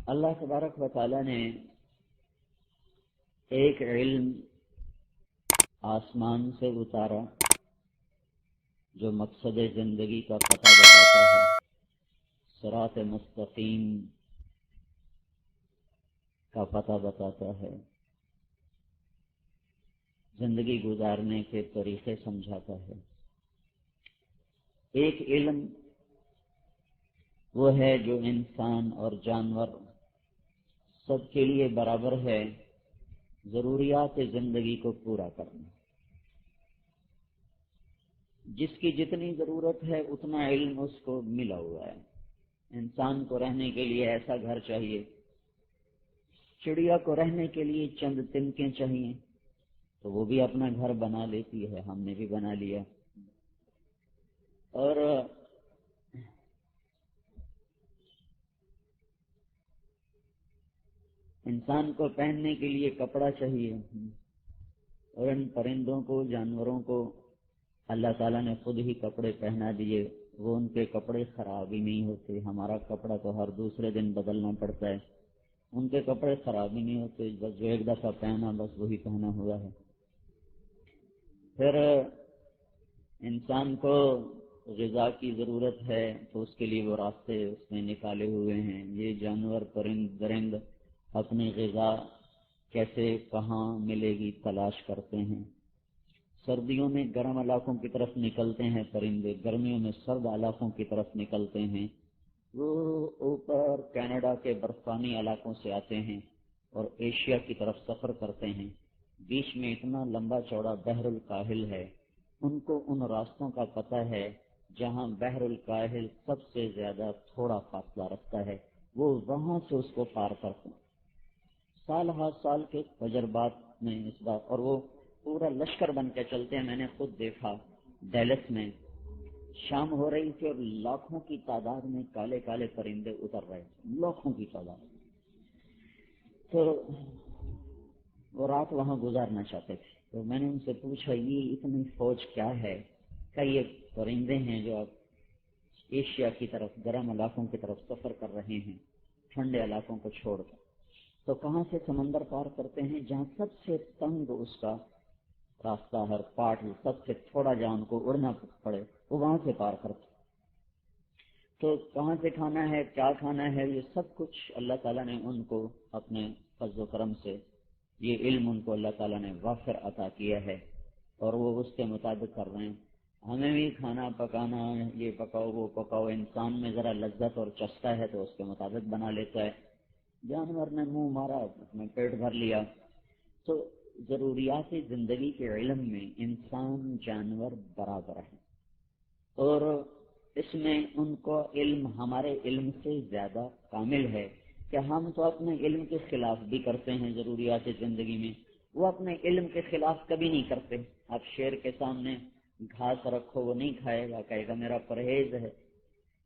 اللہ تبارک و تعالی نے ایک علم آسمان سے اتارا جو مقصد زندگی کا پتہ بتاتا ہے، صراط مستقیم کا پتہ بتاتا ہے، زندگی گزارنے کے طریقے سمجھاتا ہے۔ ایک علم وہ ہے جو انسان اور جانور سب کے لیے برابر ہے، ضروریات زندگی کو پورا کرنا۔ جس کی جتنی ضرورت ہے اتنا علم اس کو ملا ہوا ہے۔ انسان کو رہنے کے لیے ایسا گھر چاہیے، چڑیا کو رہنے کے لیے چند تنکیں چاہیے، تو وہ بھی اپنا گھر بنا لیتی ہے، ہم نے بھی بنا لیا۔ اور انسان کو پہننے کے لیے کپڑا چاہیے، اور ان پرندوں کو، جانوروں کو اللہ تعالیٰ نے خود ہی کپڑے پہنا دیے، وہ ان کے کپڑے خراب ہی نہیں ہوتے۔ ہمارا کپڑا تو ہر دوسرے دن بدلنا پڑتا ہے، ان کے کپڑے خراب ہی نہیں ہوتے، بس جو ایک دفعہ پہنا بس وہی پہنا ہوا ہے۔ پھر انسان کو غذا کی ضرورت ہے تو اس کے لیے وہ راستے اس نے نکالے ہوئے ہیں۔ یہ جانور، پرند درند اپنی غذا کیسے، کہاں ملے گی تلاش کرتے ہیں۔ سردیوں میں گرم علاقوں کی طرف نکلتے ہیں پرندے، گرمیوں میں سرد علاقوں کی طرف نکلتے ہیں۔ وہ اوپر کینیڈا کے برفانی علاقوں سے آتے ہیں اور ایشیا کی طرف سفر کرتے ہیں۔ بیچ میں اتنا لمبا چوڑا بحر الکاہل ہے، ان کو ان راستوں کا پتہ ہے جہاں بحر الکاہل سب سے زیادہ تھوڑا فاصلہ رکھتا ہے، وہ وہاں سے اس کو پار کرتے ہیں۔ سال ہر سال کے تجربات میں اس بات، اور وہ پورا لشکر بن کے چلتے ہیں۔ میں نے خود دیکھا ڈیلس میں شام ہو رہی تھی اور لاکھوں کی تعداد میں کالے کالے پرندے اتر رہے تھے، لاکھوں کی تعداد۔ تو وہ رات وہاں گزارنا چاہتے تھے، تو میں نے ان سے پوچھا یہ اتنی فوج کیا ہے؟ کہ یہ پرندے ہیں جو اب ایشیا کی طرف گرم علاقوں کی طرف سفر کر رہے ہیں، ٹھنڈے علاقوں کو چھوڑ کر۔ تو کہاں سے سمندر پار کرتے ہیں؟ جہاں سب سے تنگ اس کا راستہ ہے، پارٹ سب سے تھوڑا جہاں ان کو اڑنا پڑے، وہ وہاں سے پار کرتے۔ تو کہاں سے کھانا ہے، کیا کھانا ہے، یہ سب کچھ اللہ تعالیٰ نے ان کو اپنے فضل و کرم سے، یہ علم ان کو اللہ تعالیٰ نے وافر عطا کیا ہے، اور وہ اس کے مطابق کر رہے ہیں۔ ہمیں بھی کھانا پکانا، یہ پکاؤ وہ پکاؤ، انسان میں ذرا لذت اور چستا ہے تو اس کے مطابق بنا لیتا ہے۔ جانور نے منہ مارا، اپنے پیٹ بھر لیا۔ تو ضروریات زندگی کے علم میں انسان جانور برابر ہیں، اور اس میں ان کو علم ہمارے علم سے زیادہ کامل ہے کہ ہم تو اپنے علم کے خلاف بھی کرتے ہیں ضروریات زندگی میں، وہ اپنے علم کے خلاف کبھی نہیں کرتے۔ آپ شیر کے سامنے گھاس رکھو وہ نہیں کھائے گا، کہے گا میرا پرہیز ہے۔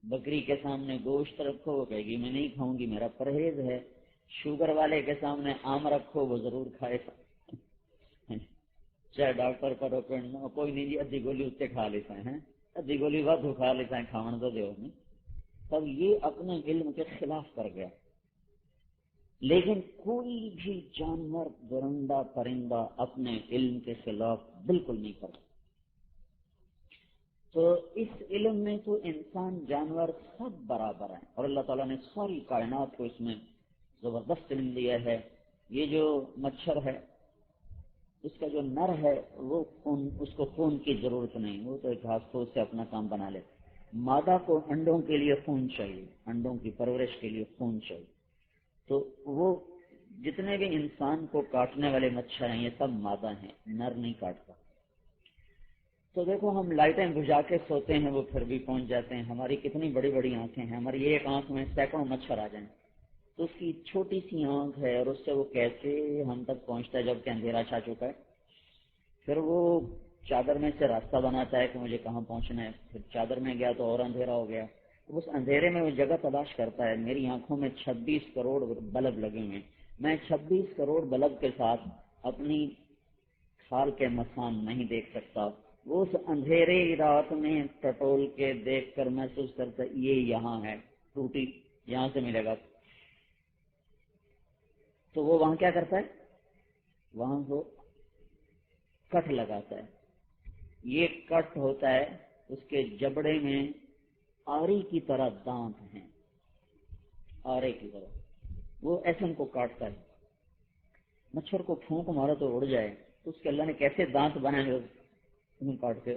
بکری کے سامنے گوشت رکھو وہ کہے گی میں نہیں کھاؤں گی، میرا پرہیز ہے۔ شوگر والے کے سامنے آم رکھو وہ ضرور کھائے گا، چاہے ڈاکٹر کرو کوئی نہیں جی ادھی گولی اتنے کھا لیتا ہے، ادھی گولی وادھو کھا لیتا ہے، کھاون تو دیو نہیں۔ تب یہ اپنے علم کے خلاف کر گیا۔ لیکن کوئی بھی جانور، درندہ، پرندہ اپنے علم کے خلاف بالکل نہیں کرتا۔ تو اس علم میں تو انسان جانور سب برابر ہیں، اور اللہ تعالیٰ نے ساری کائنات کو اس میں زبردست علم دیا ہے۔ یہ جو مچھر ہے اس کا جو نر ہے وہ خون، اس کو خون کی ضرورت نہیں، وہ تو گھاس پھوس سے اپنا کام بنا لیتا۔ مادہ کو انڈوں کے لیے خون چاہیے، انڈوں کی پرورش کے لیے خون چاہیے۔ تو وہ جتنے بھی انسان کو کاٹنے والے مچھر ہیں یہ سب مادہ ہیں، نر نہیں کاٹتا۔ تو دیکھو ہم لائٹیں بجھا کے سوتے ہیں وہ پھر بھی پہنچ جاتے ہیں، ہماری کتنی بڑی بڑی آنکھیں ہیں، ہماری ایک آنکھ میں سینکڑوں مچھر آ جائیں، تو اس کی چھوٹی سی آنکھ ہے، اور اس سے وہ کیسے ہم تک پہنچتا ہے جب کہ اندھیرا چھا چکا ہے۔ پھر وہ چادر میں سے راستہ بناتا ہے کہ مجھے کہاں پہنچنا ہے، پھر چادر میں گیا تو اور اندھیرا ہو گیا، اس اندھیرے میں وہ جگہ تلاش کرتا ہے۔ میری آنکھوں میں 26 کروڑ بلب لگے ہوئے ہیں، میں 26 کروڑ بلب کے ساتھ اپنی کھال کے مسان نہیں دیکھ سکتا۔ وہ اس اندھیرے رات میں ٹٹول کے دیکھ کر محسوس کرتا یہ یہاں ہے، ٹوٹی یہاں سے ملے گا، تو وہ وہاں کیا کرتا ہے؟ وہاں وہ کٹ لگاتا ہے. یہ کٹ ہوتا ہے، اس کے جبڑے میں آری کی طرح دانت ہیں، آرے کی طرح، وہ ایسے ان کو کاٹتا ہے. مچھر کو پھونک مارا تو اڑ جائے، تو اس کے اللہ نے کیسے دانت بنائے، انہیں کاٹ کے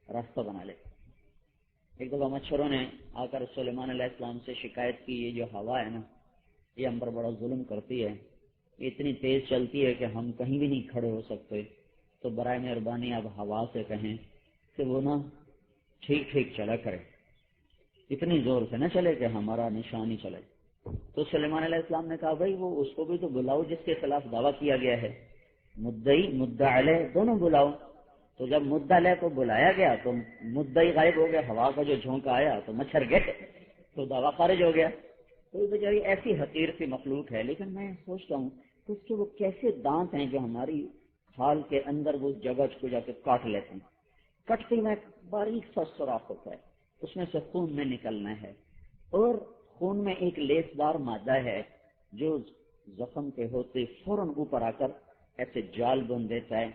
راستہ بنا لے. ایک دفعہ مچھروں نے آ کر سلیمان علیہ السلام سے شکایت کی، یہ جو ہوا ہے نا، یہ ہم پر بڑا ظلم کرتی ہے، یہ اتنی تیز چلتی ہے کہ ہم کہیں بھی نہیں کھڑے ہو سکتے، تو برائے مہربانی آپ ہوا سے کہیں کہ وہ نا ٹھیک ٹھیک چلا کرے، اتنی زور سے نہ چلے کہ ہمارا نشان ہی چلے. تو سلیمان علیہ السلام نے کہا بھائی وہ اس کو بھی تو بلاؤ جس کے خلاف دعویٰ کیا گیا ہے، مدعی مدعا علیہ دونوں بلاؤ. تو جب مدعا علیہ کو بلایا گیا تو مدعی غائب ہو گیا، ہوا کا جو جھونکا آیا تو مچھر گئے، تو دعویٰ خارج ہو گیا. تو بیچاری ایسی حقیر سی مخلوق ہے، لیکن میں سوچتا ہوں کہ اس کے وہ کیسے دانت ہیں جو ہماری کھال کے اندر وہ جگہ کو جا کے کاٹ لیتے ہیں. کٹتے میں باریک سا سوراخ ہوتا ہے، اس میں سے خون میں نکلنا ہے، اور خون میں ایک لیسدار مادہ ہے جو زخم کے ہوتے فوراً اوپر آ کر ایسے جال بن دیتا ہے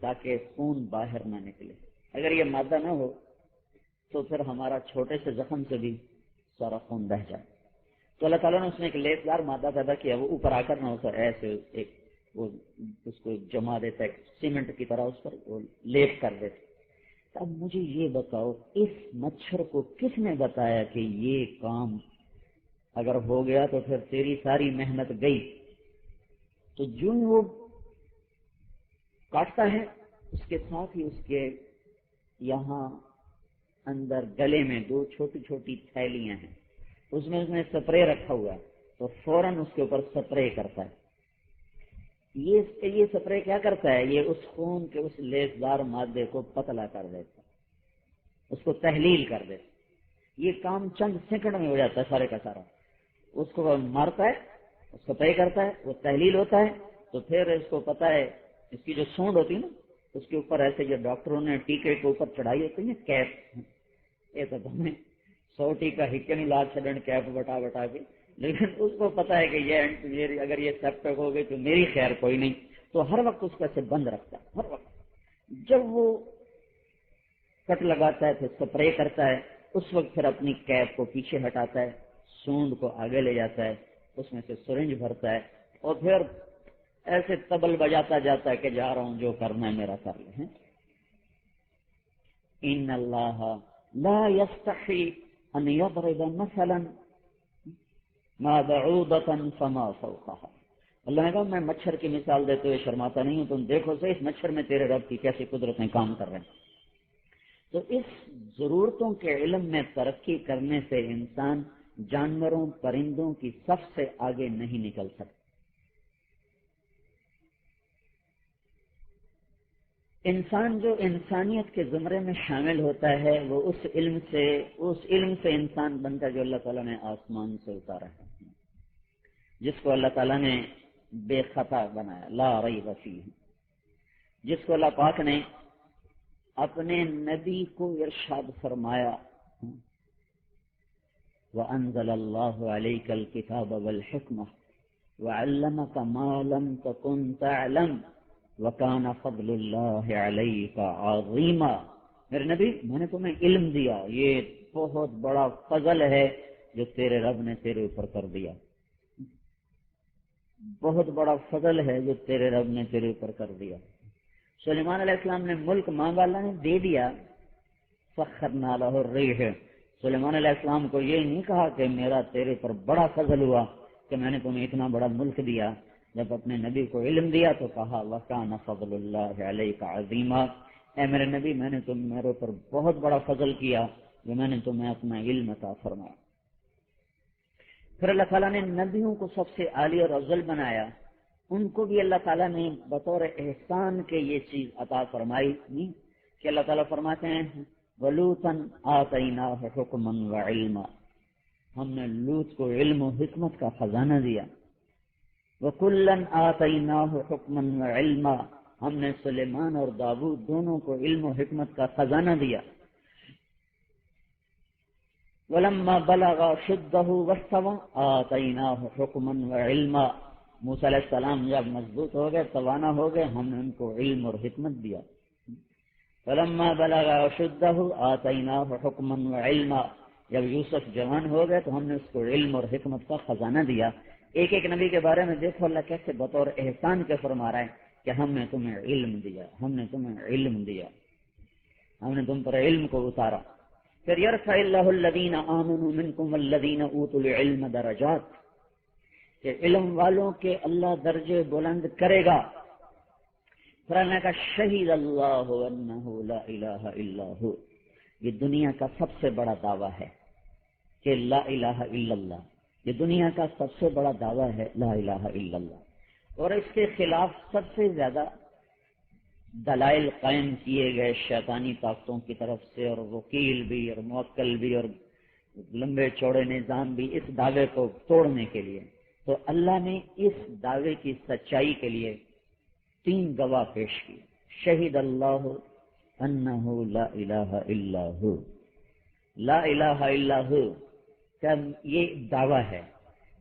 تاکہ خون باہر نہ نکلے. اگر یہ مادہ نہ ہو تو پھر ہمارا چھوٹے سے زخم سے بھی سارا خون بہ جائے. تو اللہ تعالیٰ نے اس میں ایک لیسدار مادہ پیدا کیا، وہ اوپر آ کر نہ ہوتا ایسے ایک وہ اس کو جما دیتا ہے سیمنٹ کی طرح، اس پر وہ لیپ کر دیتا. اب مجھے یہ بتاؤ اس مچھر کو کس نے بتایا کہ یہ کام اگر ہو گیا تو پھر تیری ساری محنت گئی. تو جو وہ کاٹتا ہے اس کے ساتھ ہی اس کے یہاں اندر گلے میں دو چھوٹی چھوٹی تھیلیاں ہیں، اس میں سپرے رکھا ہوا ہے، تو فوراً اس کے اوپر سپرے کرتا ہے. یہ سپرے کیا کرتا ہے؟ یہ اس خون کے اس لیسدار مادے کو پتلا کر دیتا ہے، اس کو تحلیل کر دیتا ہے. یہ کام چند سیکنڈ میں ہو جاتا ہے سارے کا سارا. اس کو مارتا ہے، سپرے کرتا ہے، وہ تحلیل ہوتا ہے، تو پھر اس کو پتا ہے اس کی جو سونڈ ہوتی ہے نا، اس کے اوپر ایسے جو ڈاکٹروں نے ٹیکے کے اوپر چڑھائی ہوتی ہے کیپ، یہ تو ہمیں 100 ٹیکا ہکے نہیں لا چڑھن کیپ بٹا بٹا کے، لیکن اس کو پتا ہے کہ یہ اگر یہ سیپٹک ہو گئی تو میری خیر کوئی نہیں، تو ہر وقت اس کا سے بند رکھتا ہے. ہر وقت جب وہ کٹ لگاتا ہے پھر سپرے کرتا ہے، اس وقت پھر اپنی کیپ کو پیچھے ہٹاتا ہے، سونڈ کو آگے لے جاتا ہے، اس میں سے سرنج بھرتا ہے، اور پھر ایسے تبل بجاتا جاتا ہے کہ جا رہا ہوں جو کرنا ہے میرا کر لیں. ان اللہ لا یستحی ان یضرب مثلا ما بعوضۃ فما فوقها. اللہ نے کہا میں مچھر کی مثال دیتے ہوئے شرماتا نہیں ہوں، تم دیکھو سے اس مچھر میں تیرے رب کی کیسی قدرتیں کام کر رہے ہیں. تو اس ضرورتوں کے علم میں ترقی کرنے سے انسان جانوروں پرندوں کی صف سے آگے نہیں نکل سکتا. انسان جو انسانیت کے زمرے میں شامل ہوتا ہے وہ اس علم سے انسان بنتا ہے جو اللہ تعالیٰ نے آسمان سے اتارا ہے، جس کو اللہ تعالیٰ نے بے خطا بنایا، لا ریب فیہ، جس کو اللہ پاک نے اپنے نبی کو ارشاد فرمایا وَأَنزَلَ اللَّهُ عَلَيْكَ الْكِتَابَ وَالْحِكْمَةَ وَعَلَّمَكَ مَا لَمْ تَكُنْ تَعْلَمُ وَكَانَ فَضْلُ اللَّهِ عَلَيْكَ عَظِيمًا. میرے نبی میں نے تمہیں علم دیا، یہ بہت بڑا فضل ہے جو تیرے رب نے تیرے اوپر کر دیا، بہت بڑا فضل ہے جو تیرے رب نے تیرے اوپر کر دیا. سلیمان علیہ السلام نے ملک مانگا، اللہ نے دے دیا. سخرنا لہ الریح، سلیمان علیہ السلام کو یہ نہیں کہا کہ میرا تیرے پر بڑا فضل ہوا کہ میں نے تمہیں اتنا بڑا ملک دیا. جب اپنے نبی کو علم دیا تو کہا وَكَانَ فَضْلُ اللَّهِ عَلَيْكَ عَظِيمًا، اے میرے نبی میں نے میرے اوپر بہت بڑا فضل کیا جو میں نے تمہیں اپنا علم عطا فرمایا. پھر اللہ تعالیٰ نے نبیوں کو سب سے عالی اور افضل بنایا، ان کو بھی اللہ تعالیٰ نے بطور احسان کے یہ چیز عطا فرمائی نہیں کہ اللہ تعالیٰ فرماتے ہیں وَلُوطًا آتَيْنَاهُ حُكْمًا وَعِلْمًا، ہم نے لوط کو علم و حکمت کا خزانہ دیا. وَكُلًّا آتَيْنَاهُ حُكْمًا وَعِلْمًا، ہم نے سلیمان اور داؤد دونوں کو علم و حکمت کا خزانہ دیا. وَلَمَّا بَلَغَ أَشُدَّهُ وَاسْتَوَى آتَيْنَاهُ حُكْمًا وَعِلْمًا، موسیٰ علیہ السلام جب مضبوط ہو گئے، توانا ہو گئے، ہم نے ان کو علم اور حکمت دیا. فلما بلغ اشدہ آتیناہ حکما وعلما، جب یوسف جوان ہو گئے تو ہم نے اس کو علم اور حکمت کا خزانہ دیا. ایک ایک نبی کے بارے میں دیکھو اللہ کیسے بطور احسان کے فرما رہا ہے کہ ہم نے تمہیں علم دیا، ہم نے تمہیں علم دیا، ہم نے تم پر علم کو اتارا. پھر یرفع اللہ الذین آمنوا منکم والذین اوتوا العلم درجات، کہ علم والوں کے اللہ درجے بلند کرے گا. پھر اللہ کا شہید اللہ انہ لا الہ الا ہو، یہ دنیا کا سب سے بڑا دعویٰ ہے کہ لا الہ الا اللہ، یہ دنیا کا سب سے بڑا دعویٰ ہے لا الہ الا اللہ. اور اس کے خلاف سب سے زیادہ دلائل قائم کیے گئے شیطانی طاقتوں کی طرف سے، اور وکیل بھی اور موکل بھی اور لمبے چوڑے نظام بھی اس دعوے کو توڑنے کے لیے. تو اللہ نے اس دعوے کی سچائی کے لیے 3 گواہ پیش کیے. شہید اللہ انہ لا الہ الا ہو، لا الہ الا ہو کیا یہ دعویٰ ہے.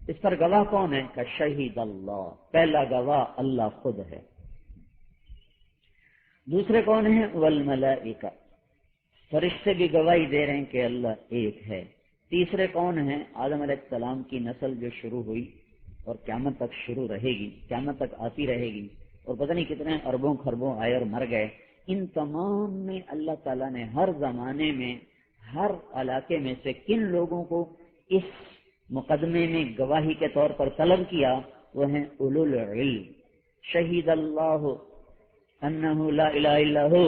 اس پر گواہ کون ہے؟ کہ شہید اللہ، پہلا گواہ اللہ خود ہے. دوسرے کون ہیں؟ والملائکہ، فرشتے بھی گواہی دے رہے ہیں کہ اللہ ایک ہے. تیسرے کون ہیں؟ آدم علیہ السلام کی نسل جو شروع ہوئی اور قیامت تک شروع رہے گی، قیامت تک آتی رہے گی، اور پتہ نہیں کتنے اربوں خربوں آئے اور مر گئے. ان تمام میں اللہ تعالیٰ نے ہر زمانے میں ہر علاقے میں سے کن لوگوں کو اس مقدمے میں گواہی کے طور پر طلب کیا؟ وہ ہیں اولو العلم. شہید اللہ انہ لا الہ الا ہو.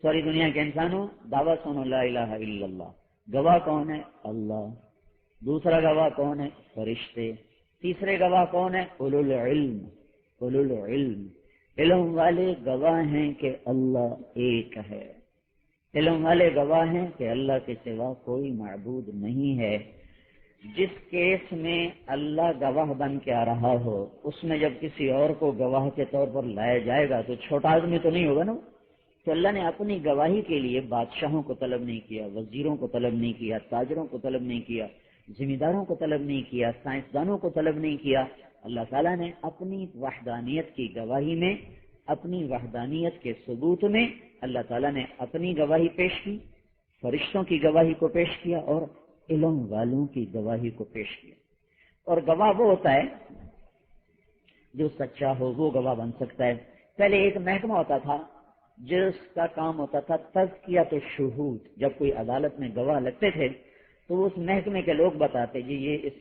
ساری دنیا کے انسانوں دعویٰ سنو لا الہ الا اللہ. گواہ کون ہے؟ اللہ. دوسرا گواہ کون ہے؟ فرشتے. تیسرے گواہ کون ہے؟ اولو العلم. اولو العلم، علم والے گواہ ہیں کہ اللہ ایک ہے. علم والے گواہ ہیں کہ اللہ کے سوا کوئی معبود نہیں ہے. جس کیس میں اللہ گواہ بن کے آ رہا ہو، اس میں جب کسی اور کو گواہ کے طور پر لایا جائے گا تو چھوٹا آدمی تو نہیں ہوگا نا. تو اللہ نے اپنی گواہی کے لیے بادشاہوں کو طلب نہیں کیا، وزیروں کو طلب نہیں کیا، تاجروں کو طلب نہیں کیا، ذمہ داروں کو طلب نہیں کیا، سائنسدانوں کو طلب نہیں کیا. اللہ تعالیٰ نے اپنی وحدانیت کی گواہی میں، اپنی وحدانیت کے ثبوت میں اللہ تعالیٰ نے اپنی گواہی پیش کی، فرشتوں کی گواہی کو پیش کیا اور علم والوں کی گواہی کو پیش کیا. اور گواہ وہ ہوتا ہے جو سچا ہو، وہ گواہ بن سکتا ہے. پہلے ایک محکمہ ہوتا تھا جس کا کام ہوتا تھا تزکیۃ الشہود. جب کوئی عدالت میں گواہ لگتے تھے تو اس محکمے کے لوگ بتاتے جی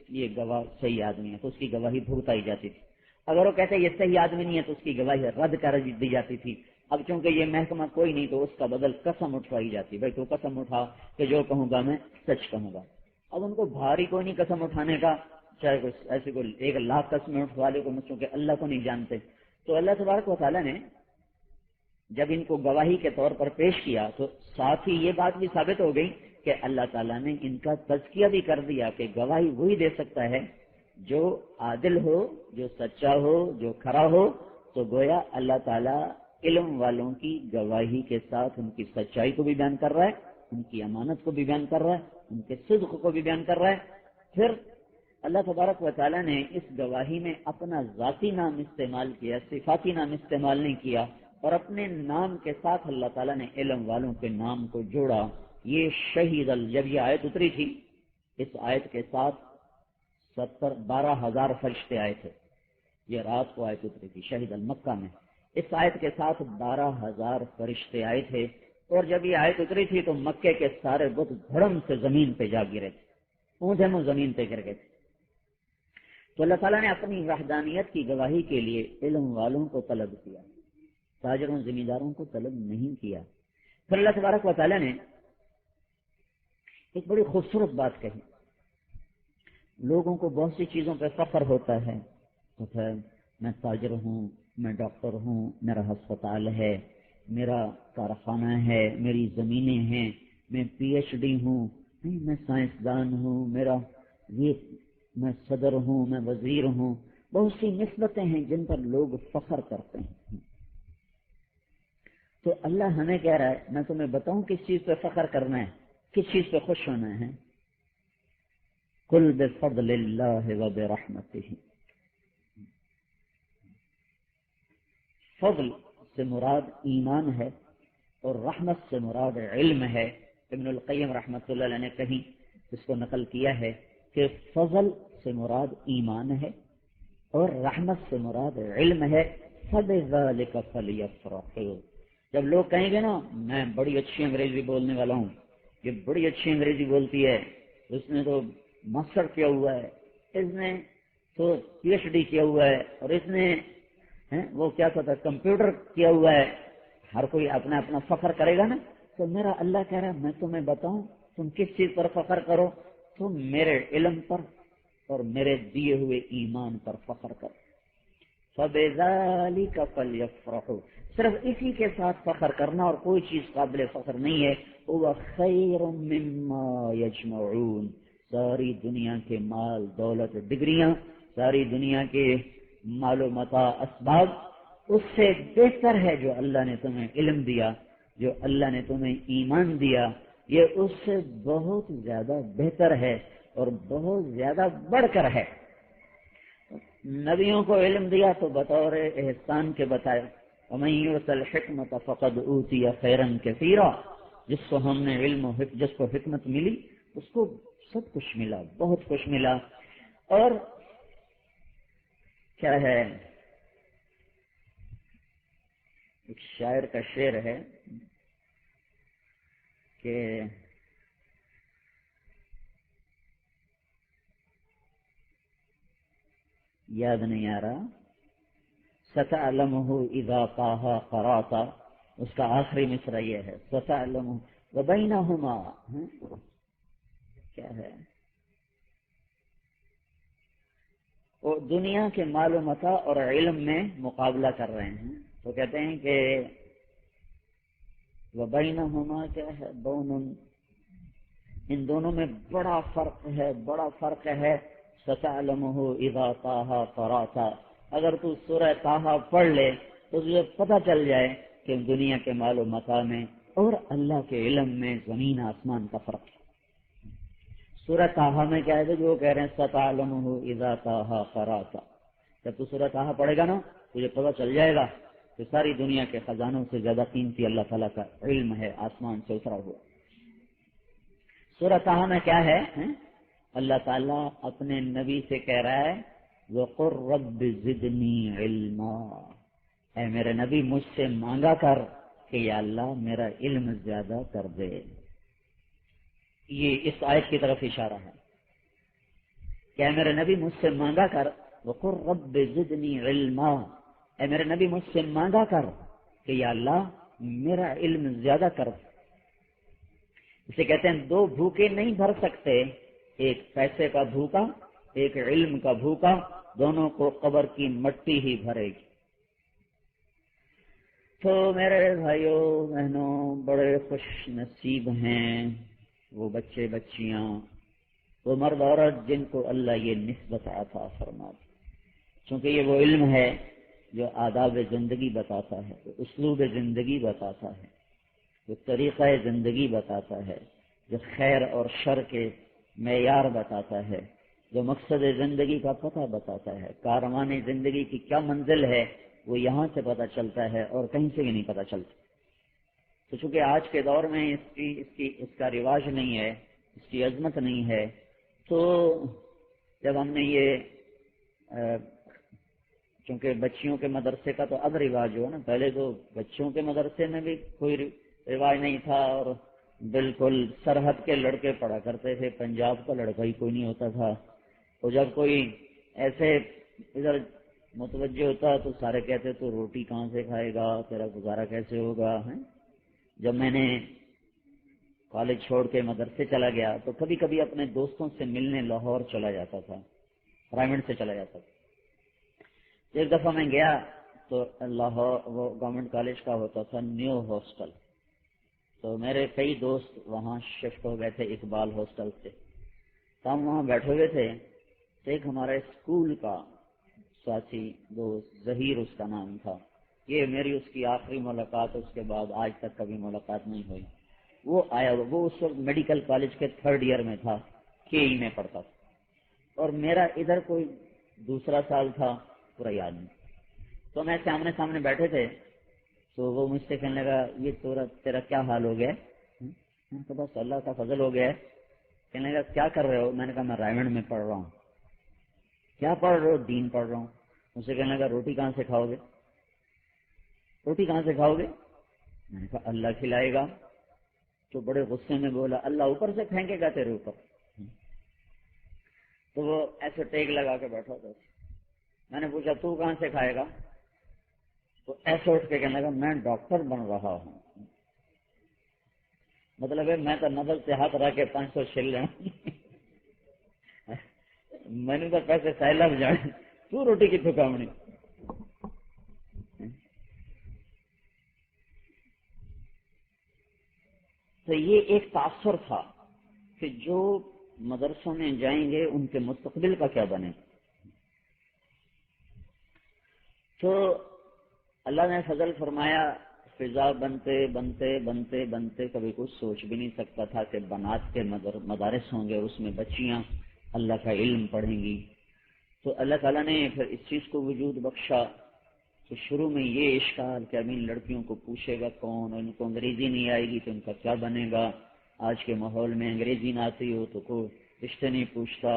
یہ گواہ صحیح آدمی ہے تو اس کی گواہی بھگتائی جاتی تھی. اگر وہ کہتے یہ صحیح آدمی نہیں ہے تو اس کی گواہی رد کر دی جاتی تھی. اب چونکہ یہ محکمہ کوئی نہیں تو اس کا بدل قسم اٹھوائی جاتی. بھائی تو قسم اٹھا کہ جو کہوں گا میں سچ کہوں گا. اب ان کو بھاری کوئی نہیں قسم اٹھانے کا، چاہے کوئی ایسے کوئی 1,00,000 قسمیں اٹھوا لے کو، چونکہ اللہ کو نہیں جانتے. تو اللہ تبارک و تعالیٰ نے جب ان کو گواہی کے طور پر پیش کیا تو ساتھ ہی یہ بات بھی ثابت ہو گئی کہ اللہ تعالیٰ نے ان کا تزکیہ بھی کر دیا کہ گواہی وہی دے سکتا ہے جو عادل ہو، جو سچا ہو، جو کھرا ہو. تو گویا اللہ تعالیٰ علم والوں کی گواہی کے ساتھ ان کی سچائی کو بھی بیان کر رہا ہے، ان کی امانت کو بھی بیان کر رہا ہے، ان کے صدق کو بھی بیان کر رہا ہے. پھر اللہ تبارک و تعالیٰ نے اس گواہی میں اپنا ذاتی نام استعمال کیا، صفاتی نام استعمال نہیں کیا، اور اپنے نام کے ساتھ اللہ تعالیٰ نے علم والوں کے نام کو جوڑا. یہ شہید جب یہ آیت اتری تھی، اس آیت کے ساتھ 12,000 فرشتے آئے تھے. یہ رات کو آیت اتری تھی شہید المکہ میں. اس آیت کے ساتھ 12,000 فرشتے آئے تھے. اور جب یہ آیت اتری تھی تو مکے کے سارے بت دھڑم سے زمین پہ جا گرے تھے، اونٹے منہ زمین پہ گر گئے تھے. تو اللہ تعالیٰ نے اپنی وحدانیت کی گواہی کے لیے علم والوں کو طلب کیا، تاجروں ذمہ داروں کو طلب نہیں کیا. پھر اللہ تبارک و تعالیٰ نے ایک بڑی خوبصورت بات کہی. لوگوں کو بہت سی چیزوں پہ فخر ہوتا ہے، میں تاجر ہوں، میں ڈاکٹر ہوں، میرا ہسپتال ہے، میرا کارخانہ ہے، میری زمینیں ہیں، میں PhD ہوں، میں سائنسدان ہوں، میں صدر ہوں، میں وزیر ہوں. بہت سی نسبتیں ہیں جن پر لوگ فخر کرتے ہیں. تو اللہ ہمیں کہہ رہا ہے میں تمہیں بتاؤں کس چیز پہ فخر کرنا ہے، کس چیز پہ خوش ہونا ہے. قل بفضل اللہ وبرحمتہ، فضل سے مراد ایمان ہے اور رحمت سے مراد علم ہے۔ ابن القیم رحمۃ اللہ علیہ نے کہیں اس کو نقل کیا ہے کہ فضل سے مراد ایمان ہے اور رحمت سے مراد علم ہے۔ فَبِذَلِكَ فَلْيَفْرَحُوا، جب لوگ کہیں گے نا میں بڑی اچھی انگریزی بولنے والا ہوں، یہ بڑی اچھی انگریزی بولتی ہے، اس نے تو ماسٹر کیا ہوا ہے، اس نے تو پی ایچ ڈی کیا ہوا ہے، اور اس نے وہ کیا کہتا ہے کمپیوٹر کیا ہوا ہے، ہر کوئی اپنا اپنا فخر کرے گا نا، تو میرا اللہ کہہ رہا ہے میں تمہیں بتاؤں تم کس چیز پر فخر کرو، تم میرے علم پر اور میرے دیے ہوئے ایمان پر فخر کرو۔ فَبِذَلِكَ فَلْيَفْرَحُوا، صرف اسی کے ساتھ فخر کرنا اور کوئی چیز قابل فخر نہیں ہے۔ هُوَ خَيْرٌ مِّمَّا يَجْمَعُونَ، ساری دنیا کے مال دولت ڈگریاں، ساری دنیا کے مال و متاع اسباب، اس سے بہتر ہے جو اللہ نے تمہیں علم دیا، جو اللہ نے تمہیں ایمان دیا، یہ اس سے بہت زیادہ بہتر ہے اور بہت زیادہ بڑھ کر ہے۔ نبیوں کو علم دیا تو بطور احسان کے بتایا، وَمَن يُؤْتَ الْحِكْمَةَ فَقَدْ أُوتِيَ خَيْرًا كَثِيرًا، جس کو ہم نے علم و جس کو حکمت ملی اس کو سب کچھ ملا، بہت کچھ ملا۔ اور کیا ہے، ایک شاعر کا شعر ہے کہ یاد نہیں آ رہا، سَتَعْلَمُهُ إِذَا طَٰهَ قَرَأْتَ، اس کا آخری مصرع یہ ہے سَتَعْلَمُهُ وَبَيْنَهُمَا، کیا ہے، وہ دنیا کے مال و متاع اور علم میں مقابلہ کر رہے ہیں، تو کہتے ہیں کہ وَبَيْنَهُمَا کیا ہے، بَوْنٌ، ان دونوں میں بڑا فرق ہے، بڑا فرق ہے۔ سَتَعْلَمُهُ إِذَا طَٰهَ قَرَأْتَ، اگر تو سورہ طٰہٰ پڑھ لے تو تجھے پتہ چل جائے کہ دنیا کے مال و متاع میں اور اللہ کے علم میں زمین آسمان کا فرق ہے۔ سورہ طٰہٰ میں کیا ہے جو وہ کہہ رہے ہیں سَتَعْلَمُهُ إِذَا طَٰہَ قَرَأْتَ، جب تو سورہ طٰہٰ پڑھے گا نا تجھے پتہ چل جائے گا کہ ساری دنیا کے خزانوں سے زیادہ قیمتی اللہ تعالیٰ کا علم ہے، آسمان سے اترا ہوا۔ سورہ طٰہٰ میں کیا ہے، اللہ تعالیٰ اپنے نبی سے کہہ رہا ہے وَقُلْ رَبِّ زِدْنِي عِلْمًا، اے میرے نبی مجھ سے مانگا کر کہ یا اللہ میرا علم زیادہ کر دے۔ یہ اس آیت کی طرف اشارہ ہے کہ اے میرے نبی مجھ سے مانگا کر، وَقُلْ رَبِّ زِدْنِي عِلْمًا، اے میرے نبی مجھ سے مانگا کر کہ یا اللہ میرا علم زیادہ کر۔ اسے کہتے ہیں دو بھوکے نہیں بھر سکتے، ایک پیسے کا بھوکا ایک علم کا بھوکا، دونوں کو قبر کی مٹی ہی بھرے گی۔ تو میرے بھائیوں بہنوں، بڑے خوش نصیب ہیں وہ بچے بچیاں، وہ مرد عورت جن کو اللہ یہ نسبت عطا فرما دی، چونکہ یہ وہ علم ہے جو آداب زندگی بتاتا ہے، جو اسلوب زندگی بتاتا ہے، جو طریقہ زندگی بتاتا ہے، جو خیر اور شر کے معیار بتاتا ہے، جو مقصد زندگی کا پتہ بتاتا ہے، کاروان زندگی کی کیا منزل ہے وہ یہاں سے پتہ چلتا ہے اور کہیں سے بھی نہیں پتہ چلتا۔ تو چونکہ آج کے دور میں اس کا رواج نہیں ہے، اس کی عظمت نہیں ہے، تو جب ہم نے یہ چونکہ بچیوں کے مدرسے کا تو اب رواج ہوا نا، پہلے تو بچوں کے مدرسے میں بھی کوئی رواج نہیں تھا اور بالکل سرحد کے لڑکے پڑھا کرتے تھے، پنجاب کا لڑکا ہی کوئی نہیں ہوتا تھا، اور جب کوئی ایسے ادھر متوجہ ہوتا تو سارے کہتے تو روٹی کہاں سے کھائے گا، تیرا گزارا کیسے ہوگا۔ جب میں نے کالج چھوڑ کے مدرسے چلا گیا تو کبھی کبھی اپنے دوستوں سے ملنے لاہور چلا جاتا تھا، پرائیویٹ سے چلا جاتا تھا۔ ایک دفعہ میں گیا تو لاہور وہ گورنمنٹ کالج کا ہوتا تھا نیو ہاسٹل، تو میرے کئی دوست وہاں شفٹ ہو گئے تھے اقبال ہاسٹل سے، تو ہم وہاں بیٹھے ہوئے تھے، تو ایک ہمارے اسکول کا ساتھی دوست ظہیر اس کا نام تھا، یہ میری اس کی آخری ملاقات، اس کے بعد آج تک کبھی ملاقات نہیں ہوئی۔ وہ آیا، وہ اس وقت میڈیکل کالج کے 3rd ایئر میں تھا، KE میں پڑھتا تھا، اور میرا ادھر کوئی دوسرا سال تھا، پورا یاد نہیں۔ تو میں سامنے سامنے بیٹھے تھے تو وہ مجھ سے کہنے لگا یہ تیرا کیا حال ہو گیا؟ میں نے کہا بس اللہ کا فضل ہو گیا ہے۔ کہنے لگا کیا کر رہے ہو؟ میں نے کہا میں رائمنڈ میں پڑھ رہا ہوں۔ کیا پڑھ رہے ہو؟ دین پڑھ رہا ہوں۔ مجھ سے کہنے لگا روٹی کہاں سے کھاؤ گے؟ روٹی کہاں سے کھاؤ گے؟ میں نے کہا اللہ کھلائے گا۔ تو بڑے غصے میں بولا اللہ اوپر سے پھینکے گا تیرے اوپر۔ تو وہ ایسے ٹیک لگا کے بیٹھا تھا۔ میں نے پوچھا تو کہاں سے کھائے گا؟ تو ایسے اٹھ کے کہنے لگا میں ڈاکٹر بن رہا ہوں۔ مطلب ہے میں تو نظر سے ہاتھ رکھ کے 500 چھل لیں میں نے تو پیسے سیلاب جانے تو روٹی کی تھکاونی۔ تو یہ ایک تاثر تھا کہ جو مدرسوں میں جائیں گے ان کے مستقبل کا کیا بنے۔ تو اللہ نے فضل فرمایا فضا بنتے بنتے بنتے بنتے کبھی کچھ سوچ بھی نہیں سکتا تھا کہ بنات کے مدارس ہوں گے، اس میں بچیاں اللہ کا علم پڑھیں گی۔ تو اللہ تعالیٰ نے پھر اس چیز کو وجود بخشا۔ تو شروع میں یہ اشکال کہ ابھی ان لڑکیوں کو پوچھے گا کون، اور ان کو انگریزی نہیں آئے گی تو ان کا کیا بنے گا۔ آج کے ماحول میں انگریزی نہ آتی ہو تو کوئی رشتے نہیں پوچھتا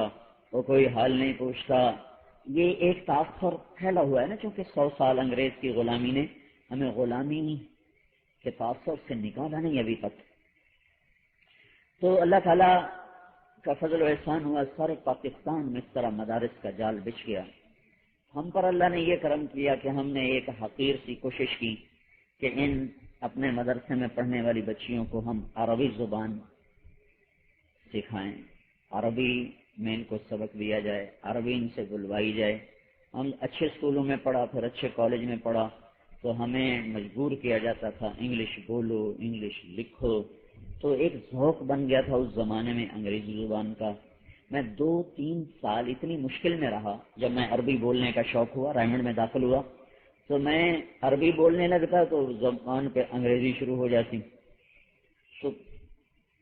اور کوئی حال نہیں پوچھتا۔ یہ ایک تاثر پھیلا ہوا ہے نا، کیونکہ 100 سال انگریز کی غلامی نے ہمیں غلامی کے تاثر سے نکالا نہیں ابھی تک۔ تو اللہ تعالیٰ کا فضل و احسان ہوا، سارے پاکستان میں اس طرح مدارس کا جال بچھ گیا۔ ہم پر اللہ نے یہ کرم کیا کہ ہم نے ایک حقیر سی کوشش کی کہ ان اپنے مدرسے میں پڑھنے والی بچیوں کو ہم عربی زبان سکھائیں، عربی میں ان کو سبق دیا جائے، عربی ان سے بلوائی جائے۔ ہم اچھے اسکولوں میں پڑھا، پھر اچھے کالج میں پڑھا تو ہمیں مجبور کیا جاتا تھا انگلش بولو، انگلش لکھو۔ تو ایک ذوق بن گیا تھا اس زمانے میں انگریزی زبان کا۔ میں 2-3 سال اتنی مشکل میں رہا، جب میں عربی بولنے کا شوق ہوا، رائمنڈ میں داخل ہوا تو میں عربی بولنے لگتا تو زبان پہ انگریزی شروع ہو جاتی۔ تو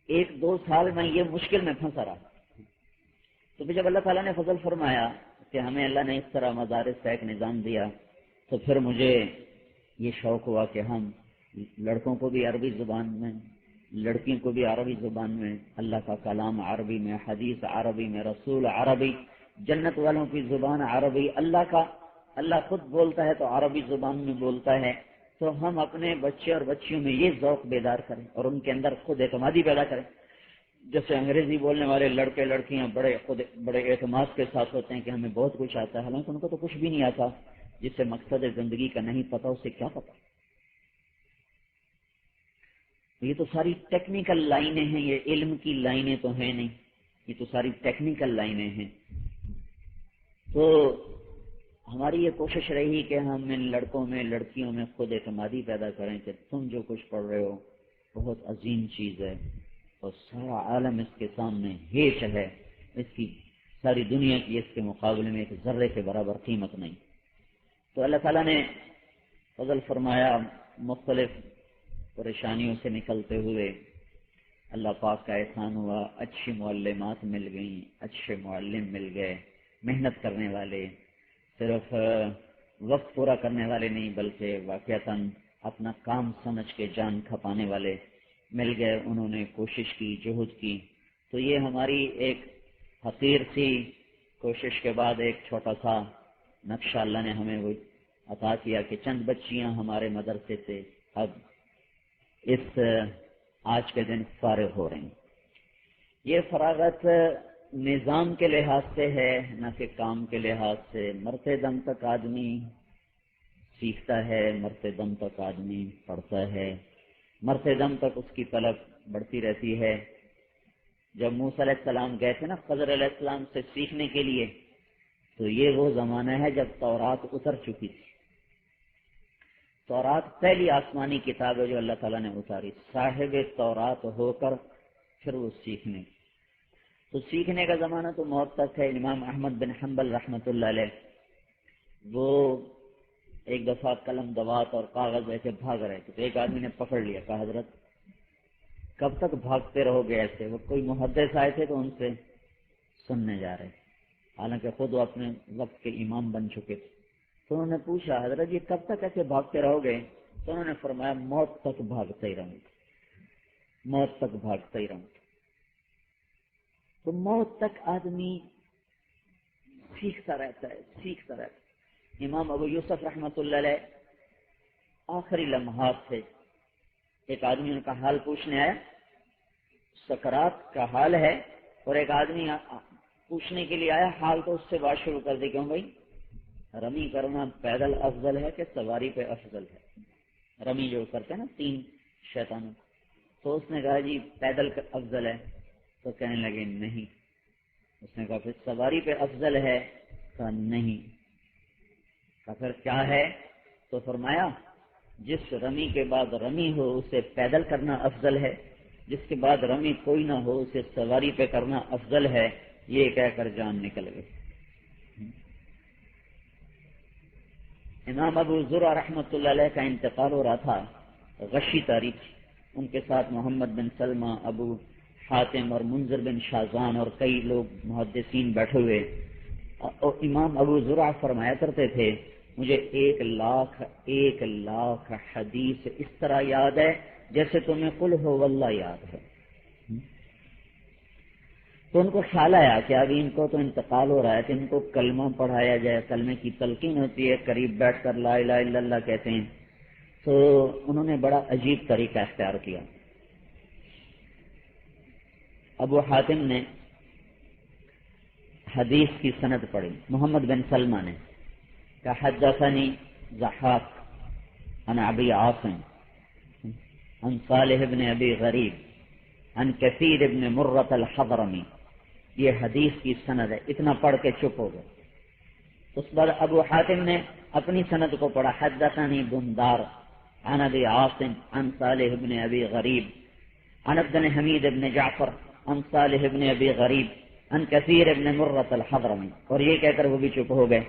1-2 سال میں یہ مشکل میں پھنسا رہا۔ تو پھر جب اللہ تعالیٰ نے فضل فرمایا کہ ہمیں اللہ نے اس طرح مدارس کا ایک نظام دیا تو پھر مجھے یہ شوق ہوا کہ ہم لڑکوں کو بھی عربی زبان میں، لڑکیوں کو بھی عربی زبان میں، اللہ کا کلام عربی میں، حدیث عربی میں، رسول عربی، جنت والوں کی زبان عربی، اللہ خود بولتا ہے تو عربی زبان میں بولتا ہے۔ تو ہم اپنے بچے اور بچیوں میں یہ ذوق بیدار کریں اور ان کے اندر خود اعتمادی پیدا کریں۔ جیسے انگریزی بولنے والے لڑکے لڑکیاں بڑے اعتماد کے ساتھ ہوتے ہیں کہ ہمیں بہت کچھ آتا ہے، حالانکہ ان کو تو کچھ بھی نہیں آتا۔ جسے مقصد زندگی کا نہیں پتا اسے کیا پتا۔ یہ تو ساری ٹیکنیکل لائنیں ہیں، یہ علم کی لائنیں تو ہیں نہیں، یہ تو ساری ٹیکنیکل لائنیں ہیں۔ تو ہماری یہ کوشش رہی کہ ہم ان لڑکوں میں لڑکیوں میں خود اعتمادی پیدا کریں کہ تم جو کچھ پڑھ رہے ہو بہت عظیم چیز ہے اور سارا عالم اس کے سامنے ہیچ ہے، اس کی ساری دنیا کی اس کے مقابلے میں ایک ذرے کے برابر قیمت نہیں۔ تو اللہ تعالیٰ نے فضل فرمایا، مختلف پریشانیوں سے نکلتے ہوئے اللہ پاک کا احسان ہوا، اچھی معلمات مل گئیں، اچھے معلم مل گئے، محنت کرنے والے، صرف وقت پورا کرنے والے نہیں بلکہ واقعتاً اپنا کام سمجھ کے جان کھپانے والے مل گئے۔ انہوں نے کوشش کی، جہد کی۔ تو یہ ہماری ایک حقیر سی کوشش کے بعد ایک چھوٹا سا نقشہ اللہ نے ہمیں وہ عطا کیا کہ چند بچیاں ہمارے مدرسے سے اب اس آج کے دن فارغ ہو رہی ہیں۔ یہ فراغت نظام کے لحاظ سے ہے نہ کہ کام کے لحاظ سے۔ مرتے دم تک آدمی سیکھتا ہے، مرتے دم تک آدمی پڑھتا ہے، مرتے دم تک اس کی طلب بڑھتی رہتی ہے۔ جب موسیٰ علیہ السلام گئے تھے نا خضر علیہ السلام سے سیکھنے کے لیے، تو یہ وہ زمانہ ہے جب تورات اتر چکی تھی۔ تورات پہلی آسمانی کتاب ہے جو اللہ تعالیٰ نے اتاری، صاحب تورات ہو کر پھر وہ سیکھنے۔ تو سیکھنے کا زمانہ تو موت تک ہے۔ امام احمد بن حنبل رحمۃ اللہ علیہ وہ ایک دفعہ قلم دوات اور کاغذ ایسے بھاگ رہے تھے تو ایک آدمی نے پکڑ لیا، کہا حضرت کب تک بھاگتے رہو گے ایسے؟ وہ کوئی محدث آئے تھے تو ان سے سننے جا رہے تھے، حالانکہ خود وہ اپنے وقت کے امام بن چکے تھے۔ تو انہوں نے پوچھا حضرت یہ کب تک ایسے بھاگتے رہو گے؟ تو انہوں نے فرمایا موت تک بھاگتے ہی رہوں گے، موت تک بھاگتے ہی رہوں گے۔ تو موت تک آدمی سیکھتا رہتا ہے، سیکھتا رہتا ہے۔ امام ابو یوسف رحمۃ اللہ علیہ آخری لمحات تھے، ایک آدمی ان کا حال پوچھنے آیا، سکرات کا حال ہے، اور ایک آدمی پوچھنے کے لیے آیا حال، تو اس سے بات شروع کر دی، کیوں بھائی رمی کرنا پیدل افضل ہے کہ سواری پہ افضل ہے؟ رمی جو کرتے ہیں نا 3 شیطانوں، تو اس نے کہا جی پیدل افضل ہے۔ تو کہنے لگے نہیں۔ اس نے کہا پھر سواری پہ افضل ہے؟ کہا نہیں۔ کہا پھر کیا ہے؟ تو فرمایا جس رمی کے بعد رمی ہو اسے پیدل کرنا افضل ہے، جس کے بعد رمی کوئی نہ ہو اسے سواری پہ کرنا افضل ہے۔ یہ کہہ کر جان نکل گئی۔ امام ابو زرع رحمۃ اللہ علیہ کا انتقال ہو رہا تھا، غشی تاریخ، ان کے ساتھ محمد بن سلمہ، ابو حاتم اور منذر بن شازان اور کئی لوگ محدثین بیٹھے ہوئے، اور امام ابو زرع فرمایا کرتے تھے مجھے 1 لاکھ حدیث اس طرح یاد ہے جیسے تمہیں قل ہو واللہ یاد ہے۔ تو ان کو خیال آیا کہ ابھی ان کو تو انتقال ہو رہا ہے کہ ان کو کلمہ پڑھایا جائے، کلمے کی تلقین ہوتی ہے، قریب بیٹھ کر لا الہ الا اللہ کہتے ہیں۔ تو انہوں نے بڑا عجیب طریقہ اختیار کیا۔ ابو حاتم نے حدیث کی سند پڑھی، محمد بن سلمہ نے کہا حدثنی ضحاک عن ابی عاصم عن صالح بن ابی غریب عن کثیر بن مرۃ الحضرمی۔ یہ حدیث کی سند ہے، اتنا پڑھ کے چپ ہو گئے۔ اس پر ابو حاتم نے اپنی سند کو پڑھا، حدثنی بندار عن ابی عاصم عن صالح بن ابی غریب عن عبد حمید بن جعفر عن صالح بن ابی غریب عن کثیر ابن مرۃ الحضرمی، اور یہ کہہ کر وہ بھی چپ ہو گئے۔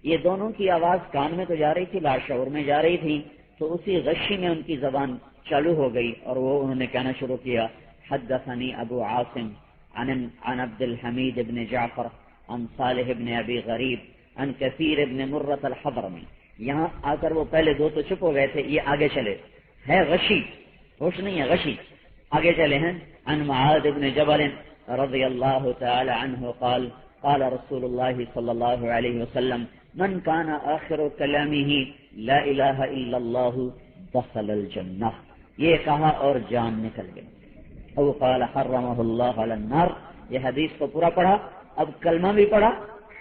یہ دونوں کی آواز کان میں تو جا رہی تھی، لاشعور میں جا رہی تھی، تو اسی غشی میں ان کی زبان چالو ہو گئی، اور وہ انہوں نے کہنا شروع کیا حدثنی ابو عاصم عن عبد الحمید ابن جعفر عن صالح ابن ابی غریب عن کثیر ابن مرۃ الحضرمی۔ یہاں آ کر وہ پہلے دو تو چپ ہو گئے تھے، یہ آگے چلے، ہے غشی، ہوش نہیں ہے، غشی، آگے چلے ہیں۔ عن معاذ ابن جبل رضی اللہ تعالی عنہ قال قال رسول اللہ صلی اللہ علیہ وسلم من کان آخر کلامہ لا الہ الا اللہ دخل الجنہ۔ یہ کہا اور جان نکل گئی۔ او قال حرمہ اللہ علی النار۔ یہ حدیث کو پورا پڑھا، اب کلمہ بھی پڑھا،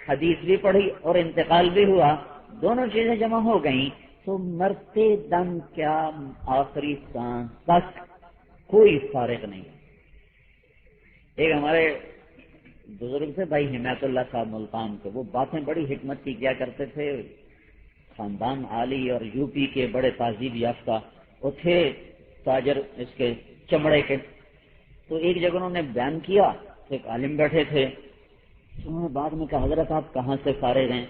حدیث بھی پڑھی، اور انتقال بھی ہوا، دونوں چیزیں جمع ہو گئیں، تو مرتے دم کیا آخری سانس تک کوئی فارغ نہیں۔ ایک ہمارے بزرگ سے بھائی حمایت اللہ صاحب ملتان کے، وہ باتیں بڑی حکمت کی کیا کرتے تھے، خاندان عالی اور یو پی کے بڑے تہذیب یافتہ، وہ تھے تاجر اس کے چمڑے کے۔ تو ایک جگہ انہوں نے بیان کیا، ایک عالم بیٹھے تھے، انہوں نے بعد میں کہا حضرت آپ کہاں سے فارغ ہیں؟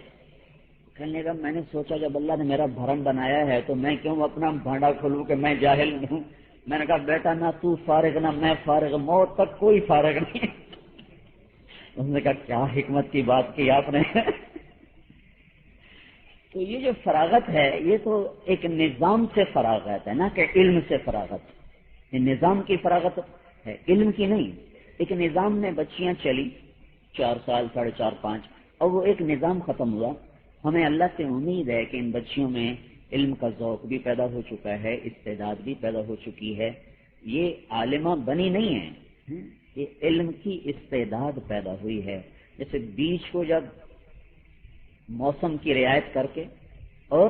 کہنے لگا میں نے سوچا جب اللہ نے میرا بھرم بنایا ہے تو میں کیوں اپنا بھانڈا کھولوں کہ میں جاہل ہوں۔ میں نے کہا بیٹا نہ تو فارغ نہ میں فارغ، موت تک کوئی فارغ نہیں۔ اس نے کہا کیا حکمت کی بات کی آپ نے۔ تو یہ جو فراغت ہے یہ تو ایک نظام سے فراغت ہے، نہ کہ علم سے فراغت۔ یہ نظام کی فراغت ہے، علم کی نہیں۔ ایک نظام میں بچیاں چلی 4 سال 4.5 5، اور وہ ایک نظام ختم ہوا۔ ہمیں اللہ سے امید ہے کہ ان بچیوں میں علم کا ذوق بھی پیدا ہو چکا ہے، استعداد بھی پیدا ہو چکی ہے، یہ عالمہ بنی نہیں ہے، یہ علم کی استعداد پیدا ہوئی ہے۔ جیسے بیج کو جب موسم کی رعایت کر کے اور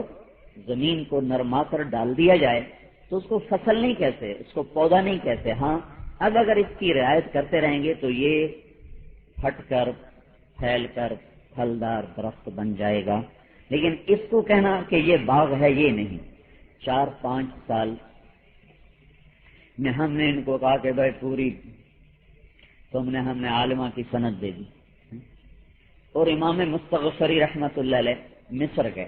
زمین کو نرما کر ڈال دیا جائے تو اس کو فصل نہیں کہتے، اس کو پودا نہیں کہتے۔ ہاں اب اگر اس کی رعایت کرتے رہیں گے تو یہ پھٹ کر پھیل کر پھلدار درخت بن جائے گا، لیکن اس کو کہنا کہ یہ باغ ہے یہ نہیں۔ 4-5 سال میں ہم نے ان کو کہا کہ بھائی پوری ہم نے عالمہ کی سند دے دی، اور امام مستغفری رحمت اللہ علیہ مصر گئے،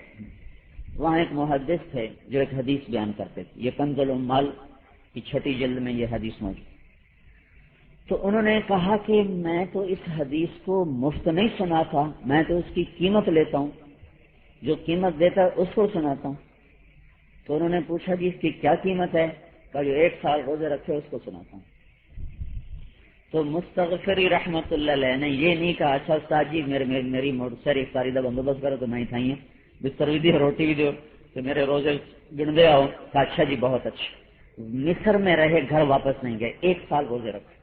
وہاں ایک محدث تھے جو ایک حدیث بیان کرتے تھے، یہ کنز العمال کی 6 جلد میں یہ حدیث موجود۔ تو انہوں نے کہا کہ میں تو اس حدیث کو مفت نہیں سنا تھا، میں تو اس کی قیمت لیتا ہوں، جو قیمت دیتا ہے اس کو سناتا ہوں۔ تو انہوں نے پوچھا جی اس کی کیا قیمت ہے؟ کہا جو 1 سال روزے رکھے اس کو سناتا ہوں۔ تو مستغفری رحمت اللہ علیہ نے یہ نہیں کہا اچھا استاد جی میری موٹر افطاری کا بندوبست کرو تو میں تھا بستر بھی دیو روٹی بھی دیو تو میرے روزے گن دے آؤ۔ کہا اچھا جی بہت اچھا۔ مصر میں رہے، گھر واپس نہیں گئے، 1 سال روزے رکھے،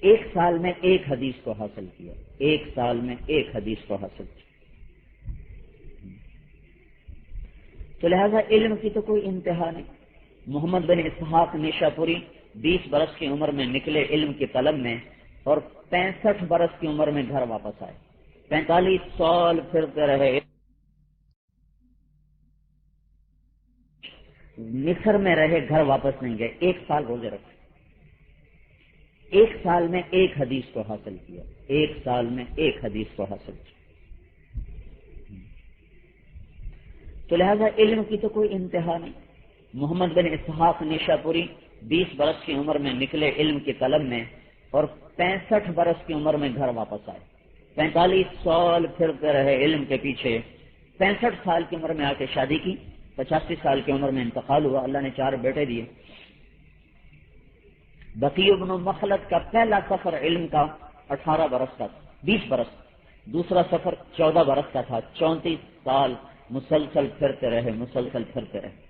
1 سال میں 1 حدیث کو حاصل کیا، 1 سال میں 1 حدیث کو حاصل کیا۔ تو لہذا علم کی تو کوئی انتہا نہیں۔ محمد بن اسحاق نیشاپوری 20 برس کی عمر میں نکلے علم کی طلب میں اور 65 برس کی عمر میں گھر واپس آئے، 45 سال پھرتے رہے، مصر میں رہے، گھر واپس نہیں گئے، 1 سال روزے رکھے، 1 سال میں 1 حدیث کو حاصل کیا، 1 سال میں 1 حدیث کو حاصل کیا۔ تو لہذا علم کی تو کوئی انتہا نہیں۔ محمد بن اسحاق نیشاپوری 20 برس کی عمر میں نکلے علم کی طلب میں اور 65 برس کی عمر میں گھر واپس آئے، 45 سال پھرتے رہے علم کے پیچھے، 65 سال کی عمر میں آ کے شادی کی، 85 سال کی عمر میں انتقال ہوا، اللہ نے 4 بیٹے دیے۔ بقی ابن مخلد کا پہلا سفر علم کا 18 برس کا تھا، 20 برس، دوسرا سفر 14 برس کا تھا، 34 سال مسلسل پھرتے رہے، مسلسل پھرتے رہے۔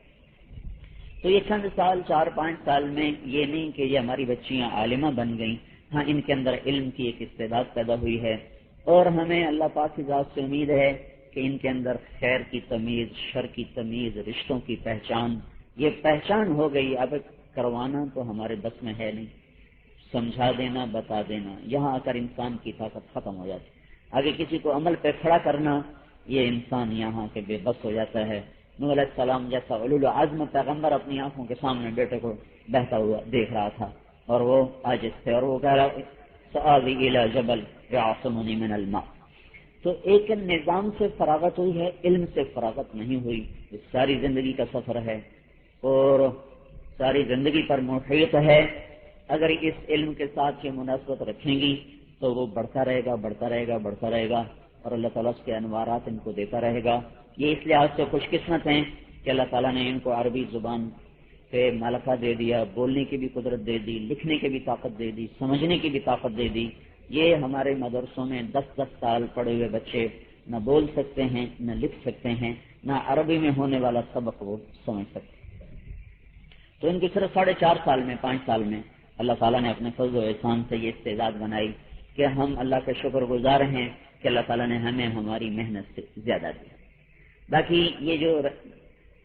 تو یہ چند سال 4-5 سال میں یہ نہیں کہ یہ ہماری بچیاں عالمہ بن گئیں، ہاں ان کے اندر علم کی ایک استعداد پیدا ہوئی ہے، اور ہمیں اللہ پاک کی ذات سے امید ہے کہ ان کے اندر خیر کی تمیز، شر کی تمیز، رشتوں کی پہچان، یہ پہچان ہو گئی۔ اب کروانا تو ہمارے بس میں ہے نہیں، سمجھا دینا، بتا دینا، یہاں آ کر انسان کی طاقت ختم ہو جاتی۔ آگے کسی کو عمل پہ کھڑا کرنا، یہ انسان یہاں کے بے بس ہو جاتا ہے۔ نوح علیہ السلام جیسا اولو العزم پیغمبر اپنی آنکھوں کے سامنے بیٹے کو بہتا ہوا دیکھ رہا تھا اور وہ عاجز تھے، اور وہ کہہ رہا سآوی الی جبل یعصمنی من الماء۔ تو ایک نظام سے فراغت ہوئی ہے، علم سے فراغت نہیں ہوئی۔ یہ ساری زندگی کا سفر ہے اور ساری زندگی پر محیط ہے۔ اگر اس علم کے ساتھ یہ مناسبت رکھیں گی تو وہ بڑھتا رہے گا، بڑھتا رہے گا، بڑھتا رہے گا، اور اللہ تعالیٰ کے انوارات ان کو دیتا رہے گا۔ یہ اس لحاظ سے خوش قسمت ہیں کہ اللہ تعالیٰ نے ان کو عربی زبان پہ ملکہ دے دیا، بولنے کی بھی قدرت دے دی، لکھنے کی بھی طاقت دے دی، سمجھنے کی بھی طاقت دے دی۔ یہ ہمارے مدرسوں میں 10-10 سال پڑھے ہوئے بچے نہ بول سکتے ہیں، نہ لکھ سکتے ہیں، نہ عربی میں ہونے والا سبق وہ سمجھ سکتے ہیں۔ تو ان کی صرف 4.5 سال میں، 5 سال میں اللہ تعالیٰ نے اپنے فضل و احسان سے یہ استعداد بنائی کہ ہم اللہ کے شکر گزار ہیں کہ اللہ تعالیٰ نے ہمیں ہماری محنت سے زیادہ دیا۔ باقی یہ جو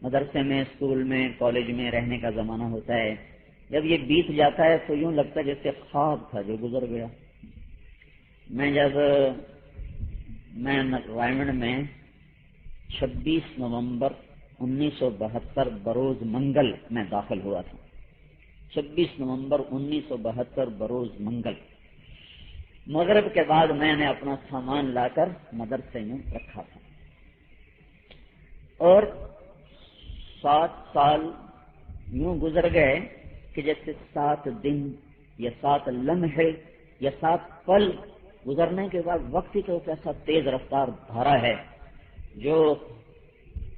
مدرسے میں، اسکول میں، کالج میں رہنے کا زمانہ ہوتا ہے، جب یہ بیت جاتا ہے تو یوں لگتا ہے جیسے خواب تھا جو گزر گیا۔ میں رائمنڈ میں 26 نومبر 1972 بروز منگل میں داخل ہوا تھا، 26 نومبر 1972 بروز منگل۔ مغرب کے بعد میں نے اپنا سامان لا کر مدرسے میں رکھا تھا، اور 7 سال یوں گزر گئے کہ جیسے 7 دن یا 7 لمحے یا 7 پل گزرنے کے بعد وقت کی تو ایسا تیز رفتار دھارا ہے جو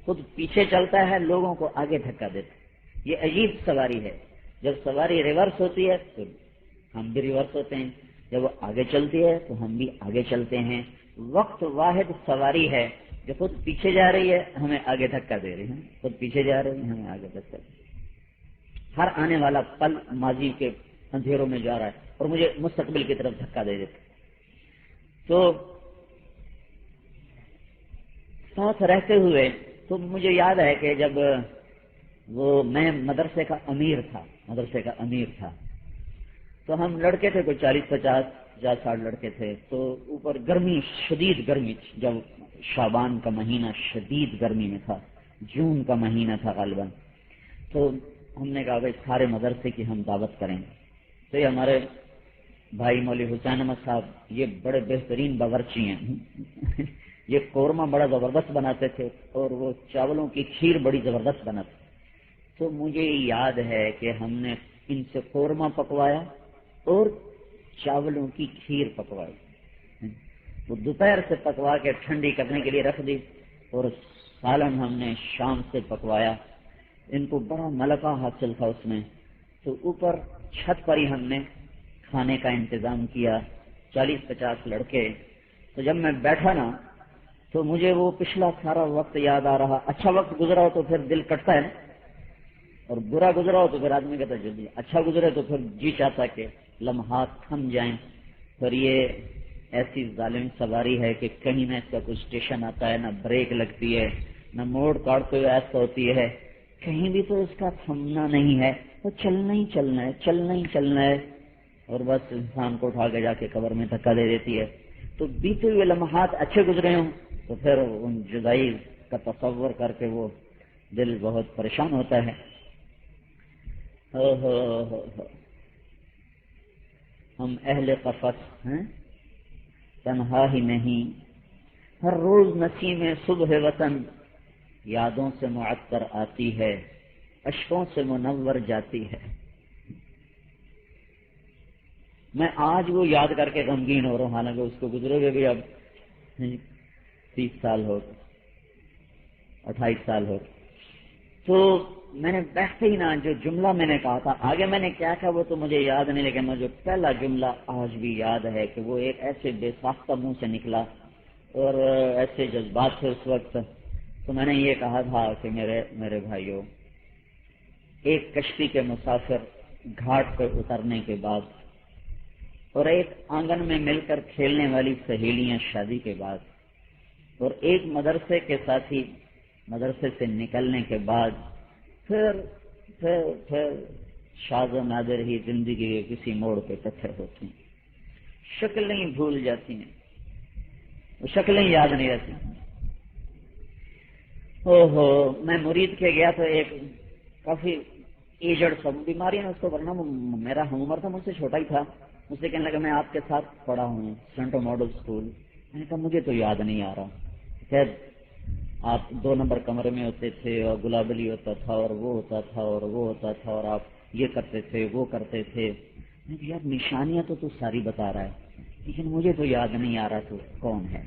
خود پیچھے چلتا ہے، لوگوں کو آگے دھکا دیتا ہے۔ یہ عجیب سواری ہے، جب سواری ریورس ہوتی ہے تو ہم بھی ریورس ہوتے ہیں، جب وہ آگے چلتی ہے تو ہم بھی آگے چلتے ہیں۔ وقت واحد سواری ہے جو خود پیچھے جا رہی ہے، ہمیں آگے دھکا دے رہی ہے، خود پیچھے جا رہی ہے، ہمیں آگے دھکا دے رہی ہے۔ ہر آنے والا پل ماضی کے اندھیروں میں جا رہا ہے اور مجھے مستقبل کی طرف دھکا دے دیتا ہے۔ تو ساتھ رہتے ہوئے تو مجھے یاد ہے کہ جب میں مدرسے کا امیر تھا تو ہم لڑکے تھے، کوئی 40-50-60 لڑکے تھے، تو اوپر گرمی، شدید گرمی، جب شعبان کا مہینہ شدید گرمی میں تھا، جون کا مہینہ تھا غالباً، تو ہم نے کہا بھائی سارے مدرسے کی ہم دعوت کریں گے۔ تو یہ ہمارے بھائی مولوی حسین احمد صاحب یہ بڑے بہترین باورچی ہیں، یہ قورمہ بڑا زبردست بناتے تھے اور وہ چاولوں کی کھیر بڑی زبردست بناتے تھے۔ تو مجھے یاد ہے کہ ہم نے ان سے قورمہ پکوایا اور چاولوں کی کھیر پکوائی۔ وہ دوپہر سے پکوا کے ٹھنڈی کرنے کے لیے رکھ دی، اور سالن ہم نے شام سے پکوایا۔ ان کو بڑا ملکہ حاصل تھا اس میں، تو اوپر چھت پر ہی ہم نے کھانے کا انتظام کیا، 40-50 لڑکے۔ تو جب میں بیٹھا نا تو مجھے وہ پچھلا سارا وقت یاد آ رہا۔ اچھا وقت گزرا ہو تو پھر دل کٹتا ہے نا، اور برا گزرا ہو تو پھر آدمی کہتا ہے جلدی، اچھا گزرے تو پھر جی چاہتا کہ لمحات تھم جائیں۔ پھر یہ ایسی ظالم سواری ہے کہ کہیں نہ اس کا کوئی اسٹیشن آتا ہے، نہ بریک لگتی ہے، نہ موڑ کاٹتے ہوئے ایسا ہوتی ہے، کہیں بھی تو اس کا تھمنا نہیں ہے، تو چلنا ہی چلنا ہے، چلنا ہی چلنا ہے، اور بس انسان کو اٹھا کے جا کے قبر میں دھکا دے دیتی ہے۔ تو بیتے ہوئے لمحات اچھے گزرے ہوں تو پھر ان جدائی کا تصور کر کے وہ دل بہت پریشان ہوتا ہے۔ ہم اہل قفس ہیں تنہا ہی نہیں، ہر روز نسیم صبح وطن یادوں سے معطر آتی ہے، اشکوں سے منور جاتی ہے۔ میں آج وہ یاد کر کے غمگین ہو رہا ہوں، حالانکہ اس کو گزرے ہوئے بھی اب 30 سال ہو گئے، 28 سال ہو گئے۔ تو میں نے بیٹھتے ہی نا جو جملہ میں نے کہا تھا، آگے میں نے کیا کہا وہ تو مجھے یاد نہیں، لیکن مجھے پہلا جملہ آج بھی یاد ہے کہ وہ ایک ایسے بے ساختہ منہ سے نکلا اور ایسے جذبات سے اس وقت۔ تو میں نے یہ کہا تھا کہ میرے بھائیوں، ایک کشتی کے مسافر گھاٹ پہ اترنے کے بعد، اور ایک آنگن میں مل کر کھیلنے والی سہیلیاں شادی کے بعد، اور ایک مدرسے کے ساتھی مدرسے سے نکلنے کے بعد، پھر شاذ و نادر ہی زندگی کے کسی موڑ پہ اکٹھے ہوتے ہیں، شکلیں بھول جاتی ہیں، وہ شکلیں یاد نہیں رہتی۔ میں مرید کے گیا تو ایک کافی ایجڈ سب بیماری ہے اس کو، ورنہ میرا ہم عمر تھا، مجھ سے چھوٹا ہی تھا، مجھ سے کہنے لگا میں آپ کے ساتھ پڑھا ہوں سینٹو ماڈل اسکول۔ میں نے کہا مجھے تو یاد نہیں آ رہا، خیر آپ 2 نمبر کمرے میں ہوتے تھے اور گلابلی ہوتا تھا اور وہ ہوتا تھا اور وہ ہوتا تھا اور آپ یہ کرتے تھے وہ کرتے تھے۔ میں نے کہا یار نشانیاں تو ساری بتا رہا ہے لیکن مجھے تو یاد نہیں آ رہا تو کون ہے۔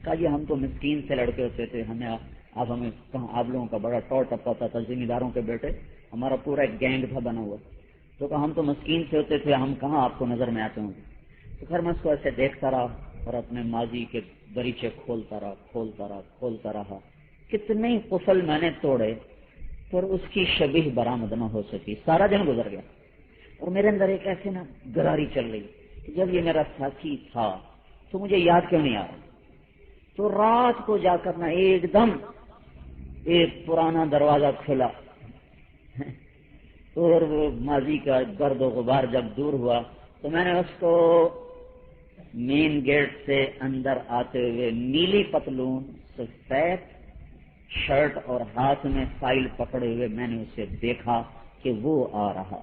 کہا جی ہم تو مسکین سے لڑکے ہوتے تھے، ہمیں آپ ہمیں کہاں، آپ لوگوں کا بڑا ٹور ٹپا تھا، ذمہ داروں کے بیٹے، ہمارا پورا ایک گینگ تھا بنا ہوا۔ تو کہا ہم تو مسکین سے ہوتے تھے، ہم کہاں آپ کو نظر میں آتے ہوں گے۔ تو خیر میں اس کو ایسے دیکھتا رہا اور اپنے ماضی کے دریچے کھولتا رہا۔ کتنے قفل میں نے توڑے پر اس کی شبیہ برآمد نہ ہو سکی۔ سارا دن گزر گیا اور میرے اندر ایک ایسے نا گراری چل رہی کہ جب یہ میرا ساتھی تھا تو مجھے یاد کیوں نہیں آ رہا۔ تو رات کو جا کر نا ایک دم ایک پرانا دروازہ کھلا اور وہ ماضی کا گرد و غبار جب دور ہوا تو میں نے اس کو مین گیٹ سے اندر آتے ہوئے نیلی پتلون، سفید شرٹ اور ہاتھ میں فائل پکڑے ہوئے میں نے اسے دیکھا کہ وہ آ رہا۔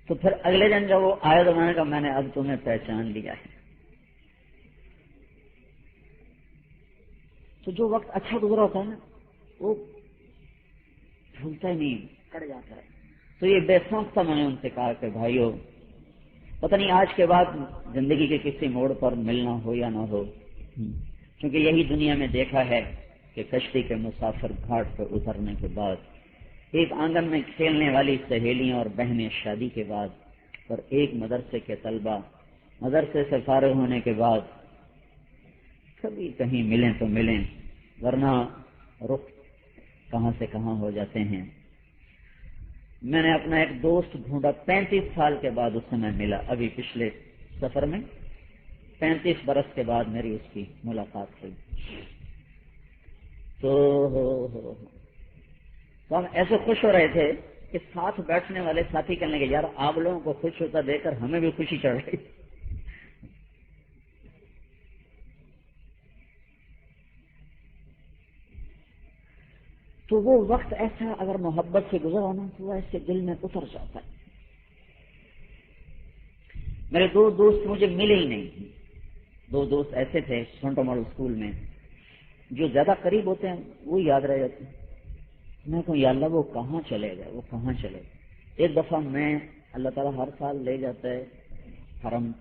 تو پھر اگلے دن جب وہ آئے تو میں نے کہا میں نے اب تمہیں پہچان لیا ہے۔ تو جو وقت اچھا گزرا ہوتا ہے نا وہ بھولتا ہی نہیں، کٹ جاتا ہے۔ تو یہ بے ساختہ میں نے ان سے کہا کہ بھائیو پتہ نہیں آج کے بعد زندگی کے کسی موڑ پر ملنا ہو یا نہ ہو، کیونکہ یہی دنیا میں دیکھا ہے کہ کشتی کے مسافر گھاٹ پر اترنے کے بعد، ایک آنگن میں کھیلنے والی سہیلیاں اور بہنیں شادی کے بعد، اور ایک مدرسے کے طلبہ مدرسے سے فارغ ہونے کے بعد، کبھی کہیں ملیں تو ملیں ورنہ رخ کہاں سے کہاں ہو جاتے ہیں۔ میں نے اپنا ایک دوست ڈھونڈا، 35 سال کے بعد اس سے میں ملا، ابھی پچھلے سفر میں 35 برس کے بعد میری اس کی ملاقات ہوئی۔ تو ہم ایسے خوش ہو رہے تھے کہ ساتھ بیٹھنے والے ساتھی کہنے لگے یار آپ لوگوں کو خوش ہوتا دیکھ کر ہمیں بھی خوشی چڑھ رہی۔ تو وہ وقت ایسا اگر محبت سے گزرا نا تو وہ ایسے دل میں اتر جاتا ہے۔ میرے 2 دوست مجھے ملے ہی نہیں، 2 دوست ایسے تھے سینٹو ماڈل اسکول میں، جو زیادہ قریب ہوتے ہیں وہ یاد رہ جاتے ہیں۔ میں کہوں یا اللہ وہ کہاں چلے گئے، وہ کہاں چلے گئے۔ ایک دفعہ میں اللہ تعالیٰ ہر سال لے جاتا ہے حرم،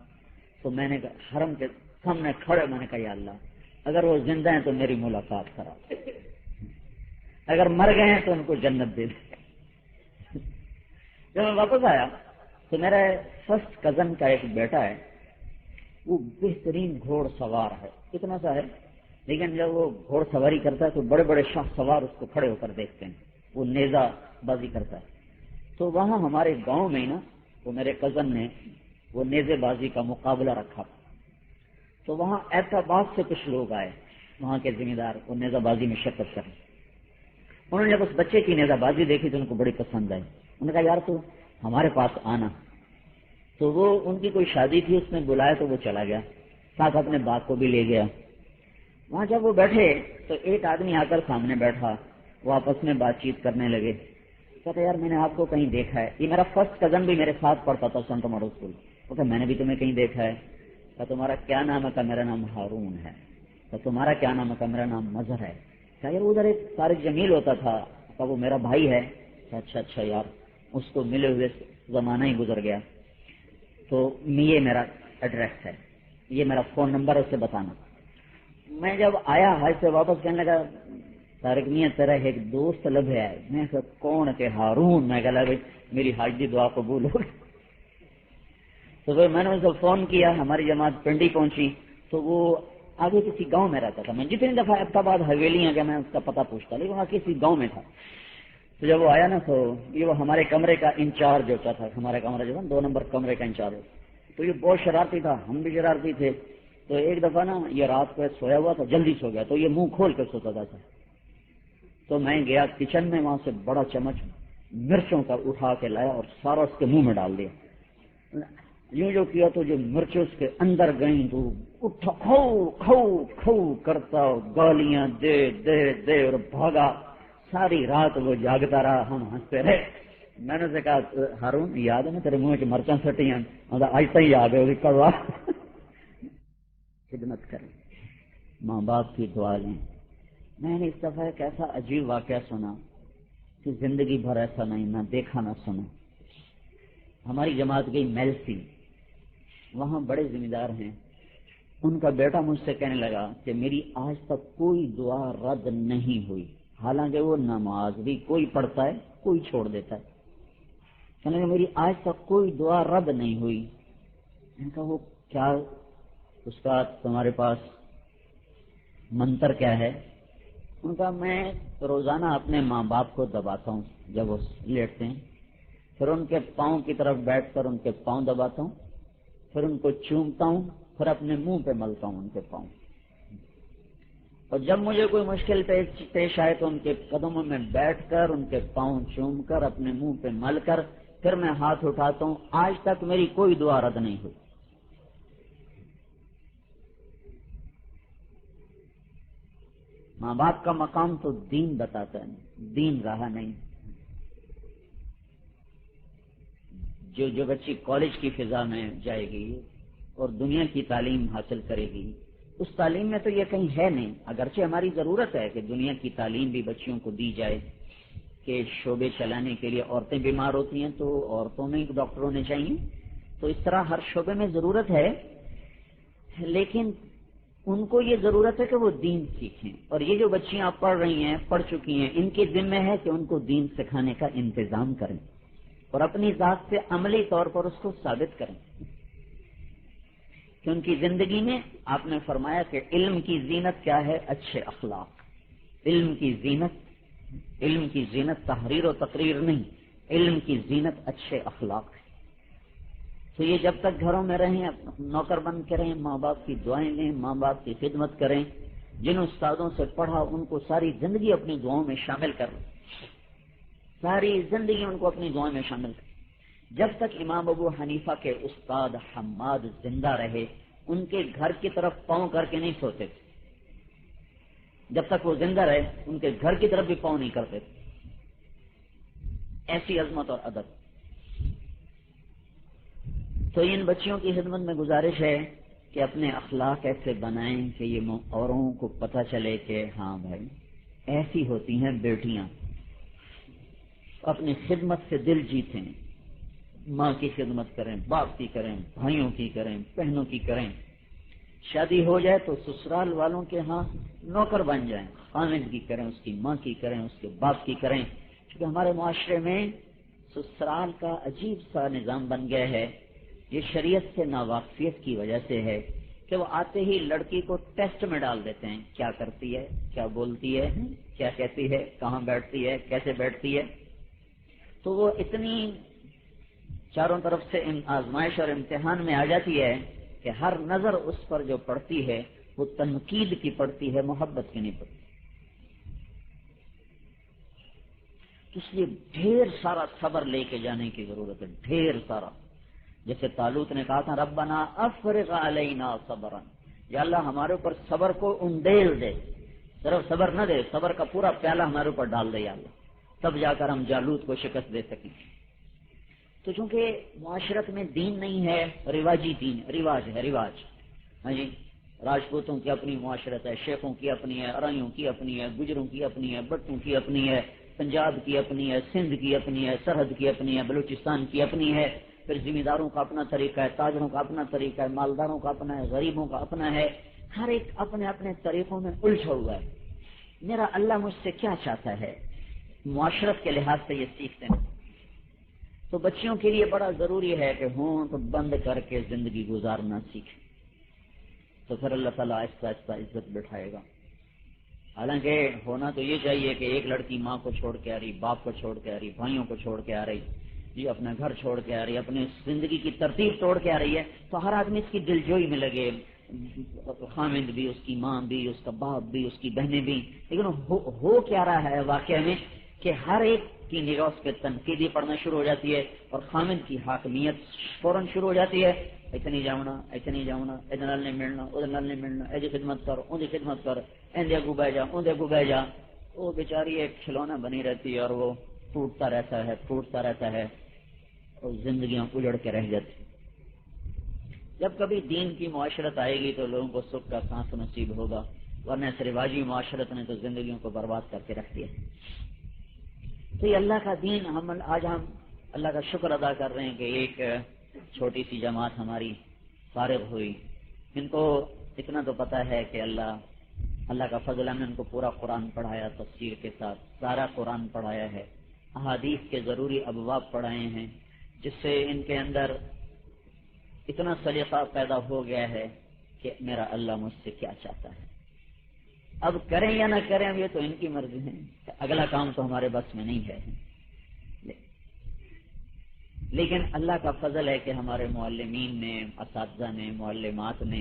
تو میں نے حرم کے سامنے کھڑے میں نے کہا یا اللہ اگر وہ زندہ ہیں تو میری ملاقات کرا، اگر مر گئے ہیں تو ان کو جنت دے دے۔ جب میں واپس آیا تو میرا فرسٹ کزن کا ایک بیٹا ہے، وہ بہترین گھوڑ سوار ہے، اتنا سا ہے، لیکن جب وہ گھوڑ سواری کرتا ہے تو بڑے بڑے شاہ سوار اس کو کھڑے ہو کر دیکھتے ہیں، وہ نیزہ بازی کرتا ہے۔ تو وہاں ہمارے گاؤں میں نا وہ میرے کزن نے وہ نیزے بازی کا مقابلہ رکھا، تو وہاں ایبٹآباد سے کچھ لوگ آئے، وہاں کے ذمہ دار، وہ نیزہ بازی میں شرکت کریں۔ انہوں نے جب اس بچے کی نیزہ بازی دیکھی تو ان کو بڑی پسند آئی، انہوں نے کہا یار تو ہمارے پاس آنا۔ تو وہ ان کی کوئی شادی تھی، اس نے بلایا تو وہ چلا گیا، ساتھ اپنے باپ کو بھی لے گیا۔ وہاں جب وہ بیٹھے تو ایک آدمی آ کر سامنے بیٹھا، وہ آپس میں بات چیت کرنے لگے، کہتا یار میں نے آپ کو کہیں دیکھا ہے، یہ میرا فرسٹ کزن بھی میرے ساتھ پڑھتا تھا سنٹ ماڈل اسکول، کہتا میں نے بھی تمہیں کہیں دیکھا ہے، کہا تمہارا کیا نام ہے؟ کہا میرا نام ہارون ہے۔ کہا تمہارا کیا نام ہے؟ کہا میرا نام مظہر ہے۔ کہا یار ادھر ایک طارق جمیل ہوتا تھا، کہا وہ میرا بھائی ہے۔ کہا اچھا یار، اس کو ملے ہوئے زمانہ ہی گزر گیا، تو یہ میرا ایڈریس ہے، یہ میرا فون نمبر ہے، اسے بتانا۔ میں جب آیا حج سے واپس کہنے لگا طارق میاں تیرا ایک دوست لب ہے، میں کہا کون کہ ہارون؟ میں کہا بھائی میری حج کی دعا قبول ہو گئی۔ تو پھر میں نے اسے فون کیا، ہماری جماعت پنڈی پہنچی، تو وہ آگے کسی گاؤں میں رہتا تھا، میں جتنی دفعہ ایبٹآباد حویلیاں گیا میں اس کا پتہ پوچھتا، لیکن وہاں کسی گاؤں میں تھا۔ تو جب وہ آیا نا تو یہ وہ ہمارے کمرے کا انچارج ہوتا تھا، ہمارا کمرہ جو تھا 2 نمبر کمرے کا انچارج، تو یہ بہت شرارتی تھا، ہم بھی شرارتی تھے۔ تو ایک دفعہ نا یہ رات کو سویا ہوا تھا، جلدی سو گیا، تو یہ منہ کھول کے سوتا تھا۔ تو میں گیا کچن میں، وہاں سے بڑا چمچ مرچوں کا اٹھا کے لایا اور سارا اس کے منہ میں ڈال دیا۔ یوں جو کیا تو جو مرچیں اس کے اندر گئیں تو اٹھا کھو کھو کھو کرتا، گالیاں دے دے دے اور بھاگا۔ ساری رات وہ جاگتا رہا، ہم ہنستے رہے۔ میں نے اسے کہا ہارون یاد ہے نا تیرے منہ میں مرچاں سٹی ہیں؟ آج تک یاد ہے، کڑوا۔ خدمت کریں، ماں باپ کی دعا لیں۔ میں نے اس دفعہ ایک ایسا عجیب واقعہ سنا کہ زندگی بھر ایسا نہیں نہ دیکھا نہ سنا۔ ہماری جماعت گئی میلسی، وہاں بڑے ذمہ دار ہیں، ان کا بیٹا مجھ سے کہنے لگا کہ میری آج تک کوئی دعا رد نہیں ہوئی، حالانکہ وہ نماز بھی کوئی پڑھتا ہے کوئی چھوڑ دیتا ہے، کہنے لگا میری آج تک کوئی دعا رد نہیں ہوئی۔ میں نے کہا وہ کیا اس کا تمہارے پاس منتر کیا ہے؟ ان کا میں روزانہ اپنے ماں باپ کو دباتا ہوں جب وہ لیٹتے ہیں، پھر ان کے پاؤں کی طرف بیٹھ کر ان کے پاؤں دباتا ہوں، پھر ان کو چومتا ہوں، پھر اپنے منہ پہ ملتا ہوں ان کے پاؤں، اور جب مجھے کوئی مشکل پیش آئے تو ان کے قدموں میں بیٹھ کر ان کے پاؤں چوم کر اپنے منہ پہ مل کر پھر میں ہاتھ اٹھاتا ہوں۔ آج تک میری کوئی دعا رد نہیں ہوئی۔ ماں باپ کا مقام تو دین بتاتا ہے، دین رہا نہیں۔ جو بچی کالج کی فضا میں جائے گی اور دنیا کی تعلیم حاصل کرے گی، اس تعلیم میں تو یہ کہیں ہے نہیں، اگرچہ ہماری ضرورت ہے کہ دنیا کی تعلیم بھی بچیوں کو دی جائے، کہ شعبے چلانے کے لیے عورتیں بیمار ہوتی ہیں تو عورتوں میں ڈاکٹر ہونے چاہیے، تو اس طرح ہر شعبے میں ضرورت ہے، لیکن ان کو یہ ضرورت ہے کہ وہ دین سیکھیں، اور یہ جو بچیاں پڑھ رہی ہیں، پڑھ چکی ہیں، ان کے ذمہ ہے کہ ان کو دین سکھانے کا انتظام کریں اور اپنی ذات سے عملی طور پر اس کو ثابت کریں، کہ ان کی زندگی میں آپ نے فرمایا کہ علم کی زینت کیا ہے؟ اچھے اخلاق۔ علم کی زینت تحریر و تقریر نہیں، علم کی زینت اچھے اخلاق ہے۔ تو یہ جب تک گھروں میں رہیں نوکر بن کے رہیں، ماں باپ کی دعائیں لیں، ماں باپ کی خدمت کریں، جن استادوں سے پڑھا ان کو ساری زندگی اپنی دعاؤں میں شامل کریں، ساری زندگی ان کو اپنی دعاؤں میں شامل کریں۔ جب تک امام ابو حنیفہ کے استاد حماد زندہ رہے، ان کے گھر کی طرف پاؤں کر کے نہیں سوتے تھے، جب تک وہ زندہ رہے ان کے گھر کی طرف بھی پاؤں نہیں کرتے تھے، ایسی عظمت اور ادب۔ تو ان بچیوں کی خدمت میں گزارش ہے کہ اپنے اخلاق ایسے بنائیں کہ یہ اوروں کو پتہ چلے کہ ہاں بھائی ایسی ہوتی ہیں بیٹیاں، اپنی خدمت سے دل جیتیں، ماں کی خدمت کریں، باپ کی کریں، بھائیوں کی کریں، بہنوں کی کریں. شادی ہو جائے تو سسرال والوں کے ہاں نوکر بن جائیں، خامد کی کریں، اس کی ماں کی کریں، اس کے باپ کی کریں. کیونکہ ہمارے معاشرے میں سسرال کا عجیب سا نظام بن گیا ہے. یہ شریعت سے ناواقفیت کی وجہ سے ہے کہ وہ آتے ہی لڑکی کو ٹیسٹ میں ڈال دیتے ہیں، کیا کرتی ہے، کیا بولتی ہے، کیا کہتی ہے، کہاں بیٹھتی ہے، کیسے بیٹھتی ہے. تو وہ اتنی چاروں طرف سے آزمائش اور امتحان میں آ جاتی ہے کہ ہر نظر اس پر جو پڑتی ہے وہ تنقید کی پڑتی ہے، محبت کی نہیں پڑتی. اس لیے ڈھیر سارا صبر لے کے جانے کی ضرورت ہے، ڈھیر سارا. جیسے طالوت نے کہا تھا ربنا افرغ علینا صبرا، یا اللہ ہمارے اوپر صبر کو انڈیل دے، صرف صبر نہ دے، صبر کا پورا پیالہ ہمارے اوپر ڈال دے یا اللہ، تب جا کر ہم جالوت کو شکست دے سکیں. تو چونکہ معاشرت میں دین نہیں ہے، رواجی دین، رواج ہے، رواج. ہاں جی، راجپوتوں کی اپنی معاشرت ہے، شیخوں کی اپنی ہے، ارائیوں کی اپنی ہے، گجروں کی اپنی ہے، بٹوں کی اپنی ہے، پنجاب کی اپنی ہے، سندھ کی اپنی ہے، سرحد کی اپنی ہے، بلوچستان کی اپنی ہے. پھر ذمہ داروں کا اپنا طریقہ ہے، تاجروں کا اپنا طریقہ ہے، مالداروں کا اپنا ہے، غریبوں کا اپنا ہے. ہر ایک اپنے اپنے طریقوں میں الجھا ہوا ہے. میرا اللہ مجھ سے کیا چاہتا ہے، معاشرت کے لحاظ سے یہ سیکھتے ہیں. تو بچیوں کے لیے بڑا ضروری ہے کہ ہونٹ بند کر کے زندگی گزارنا سیکھیں، تو پھر اللہ تعالیٰ آہستہ آہستہ عزت بٹھائے گا. حالانکہ ہونا تو یہ چاہیے کہ ایک لڑکی ماں کو چھوڑ کے آ رہی، باپ کو چھوڑ کے آ رہی، بھائیوں کو چھوڑ کے آ رہی، یہ اپنا گھر چھوڑ کے آ رہی ہے، اپنی زندگی کی ترتیب توڑ کے آ رہی ہے، تو ہر آدمی اس کی دلجوئی میں لگے، خامد بھی، اس کی ماں بھی، اس کا باپ بھی، اس کی بہنیں بھی. لیکن ہو کیا رہا ہے واقعہ میں کہ ہر ایک کی نگاہ اس پہ تنقیدی پڑنا شروع ہو جاتی ہے اور خامد کی حاکمیت فوراً شروع ہو جاتی ہے. ایسے نہیں جاؤنا، ایسے نہیں جاؤنا، ادھر نال نہیں ملنا، ادھر نال نہیں ملنا، ایسی خدمت کر، اندھی خدمت کر، ایندے اگو بہ جا، اندے اگو بہ جا. وہ بیچاری ایک کھلونا بنی رہتی ہے اور وہ ٹوٹتا رہتا ہے، ٹوٹتا رہتا ہے اور زندگیاں اجڑ کے رہ جاتی. جب کبھی دین کی معاشرت آئے گی تو لوگوں کو سکھ کا سانس نصیب ہوگا، ورنہ اس رواجی معاشرت نے تو زندگیوں کو برباد کر کے رکھ دیا. تو یہ اللہ کا دین، آج ہم اللہ کا شکر ادا کر رہے ہیں کہ ایک چھوٹی سی جماعت ہماری فارغ ہوئی. ان کو اتنا تو پتہ ہے کہ اللہ کا فضل ہے، ہم نے ان کو پورا قرآن پڑھایا، تفسیر کے ساتھ سارا قرآن پڑھایا ہے، احادیث کے ضروری ابواب پڑھائے ہیں، جس سے ان کے اندر اتنا سلیقہ پیدا ہو گیا ہے کہ میرا اللہ مجھ سے کیا چاہتا ہے. اب کریں یا نہ کریں یہ تو ان کی مرضی ہے، اگلا کام تو ہمارے بس میں نہیں ہے. لیکن اللہ کا فضل ہے کہ ہمارے معلمین نے، اساتذہ نے، معلمات نے،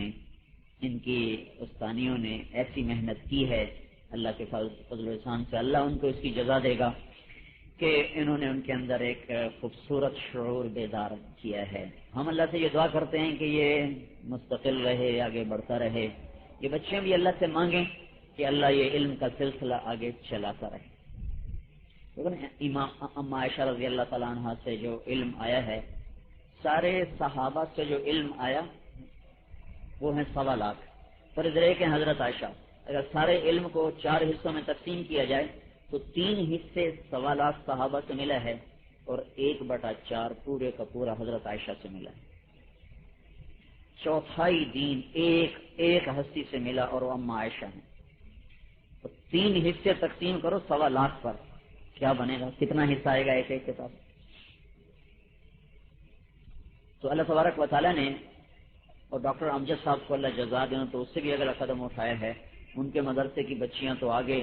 ان کی استانیوں نے ایسی محنت کی ہے، اللہ کے فضل و احسان سے اللہ ان کو اس کی جزا دے گا کہ انہوں نے ان کے اندر ایک خوبصورت شعور بیدار کیا ہے. ہم اللہ سے یہ دعا کرتے ہیں کہ یہ مستقل رہے، آگے بڑھتا رہے. یہ بچے بھی اللہ سے مانگیں کہ اللہ یہ علم کا سلسلہ آگے چلاتا رہے. لیکن امام عائشہ رضی اللہ تعالیٰ عنہ سے جو علم آیا ہے، سارے صحابہ سے جو علم آیا وہ ہیں 1.25 لاکھ. پر ادھر کہ حضرت عائشہ، اگر سارے علم کو 4 حصوں میں تقسیم کیا جائے تو 3 حصے 1.25 لاکھ صحابہ سے ملا ہے اور 1/4 پورے کا پورا حضرت عائشہ سے ملا ہے. چوتھائی دین ایک ہستی سے ملا اور وہ اماں عائشہ ہیں. تو 3 حصے تقسیم کرو 1.25 لاکھ پر، کیا بنے گا؟ کتنا حصہ آئے گا ایک کے ساتھ؟ تو اللہ تبارک و تعالیٰ نے، اور ڈاکٹر امجد صاحب کو اللہ جزا دیں تو اس سے بھی اگلا قدم اٹھایا ہے. ان کے مدرسے کی بچیاں تو آگے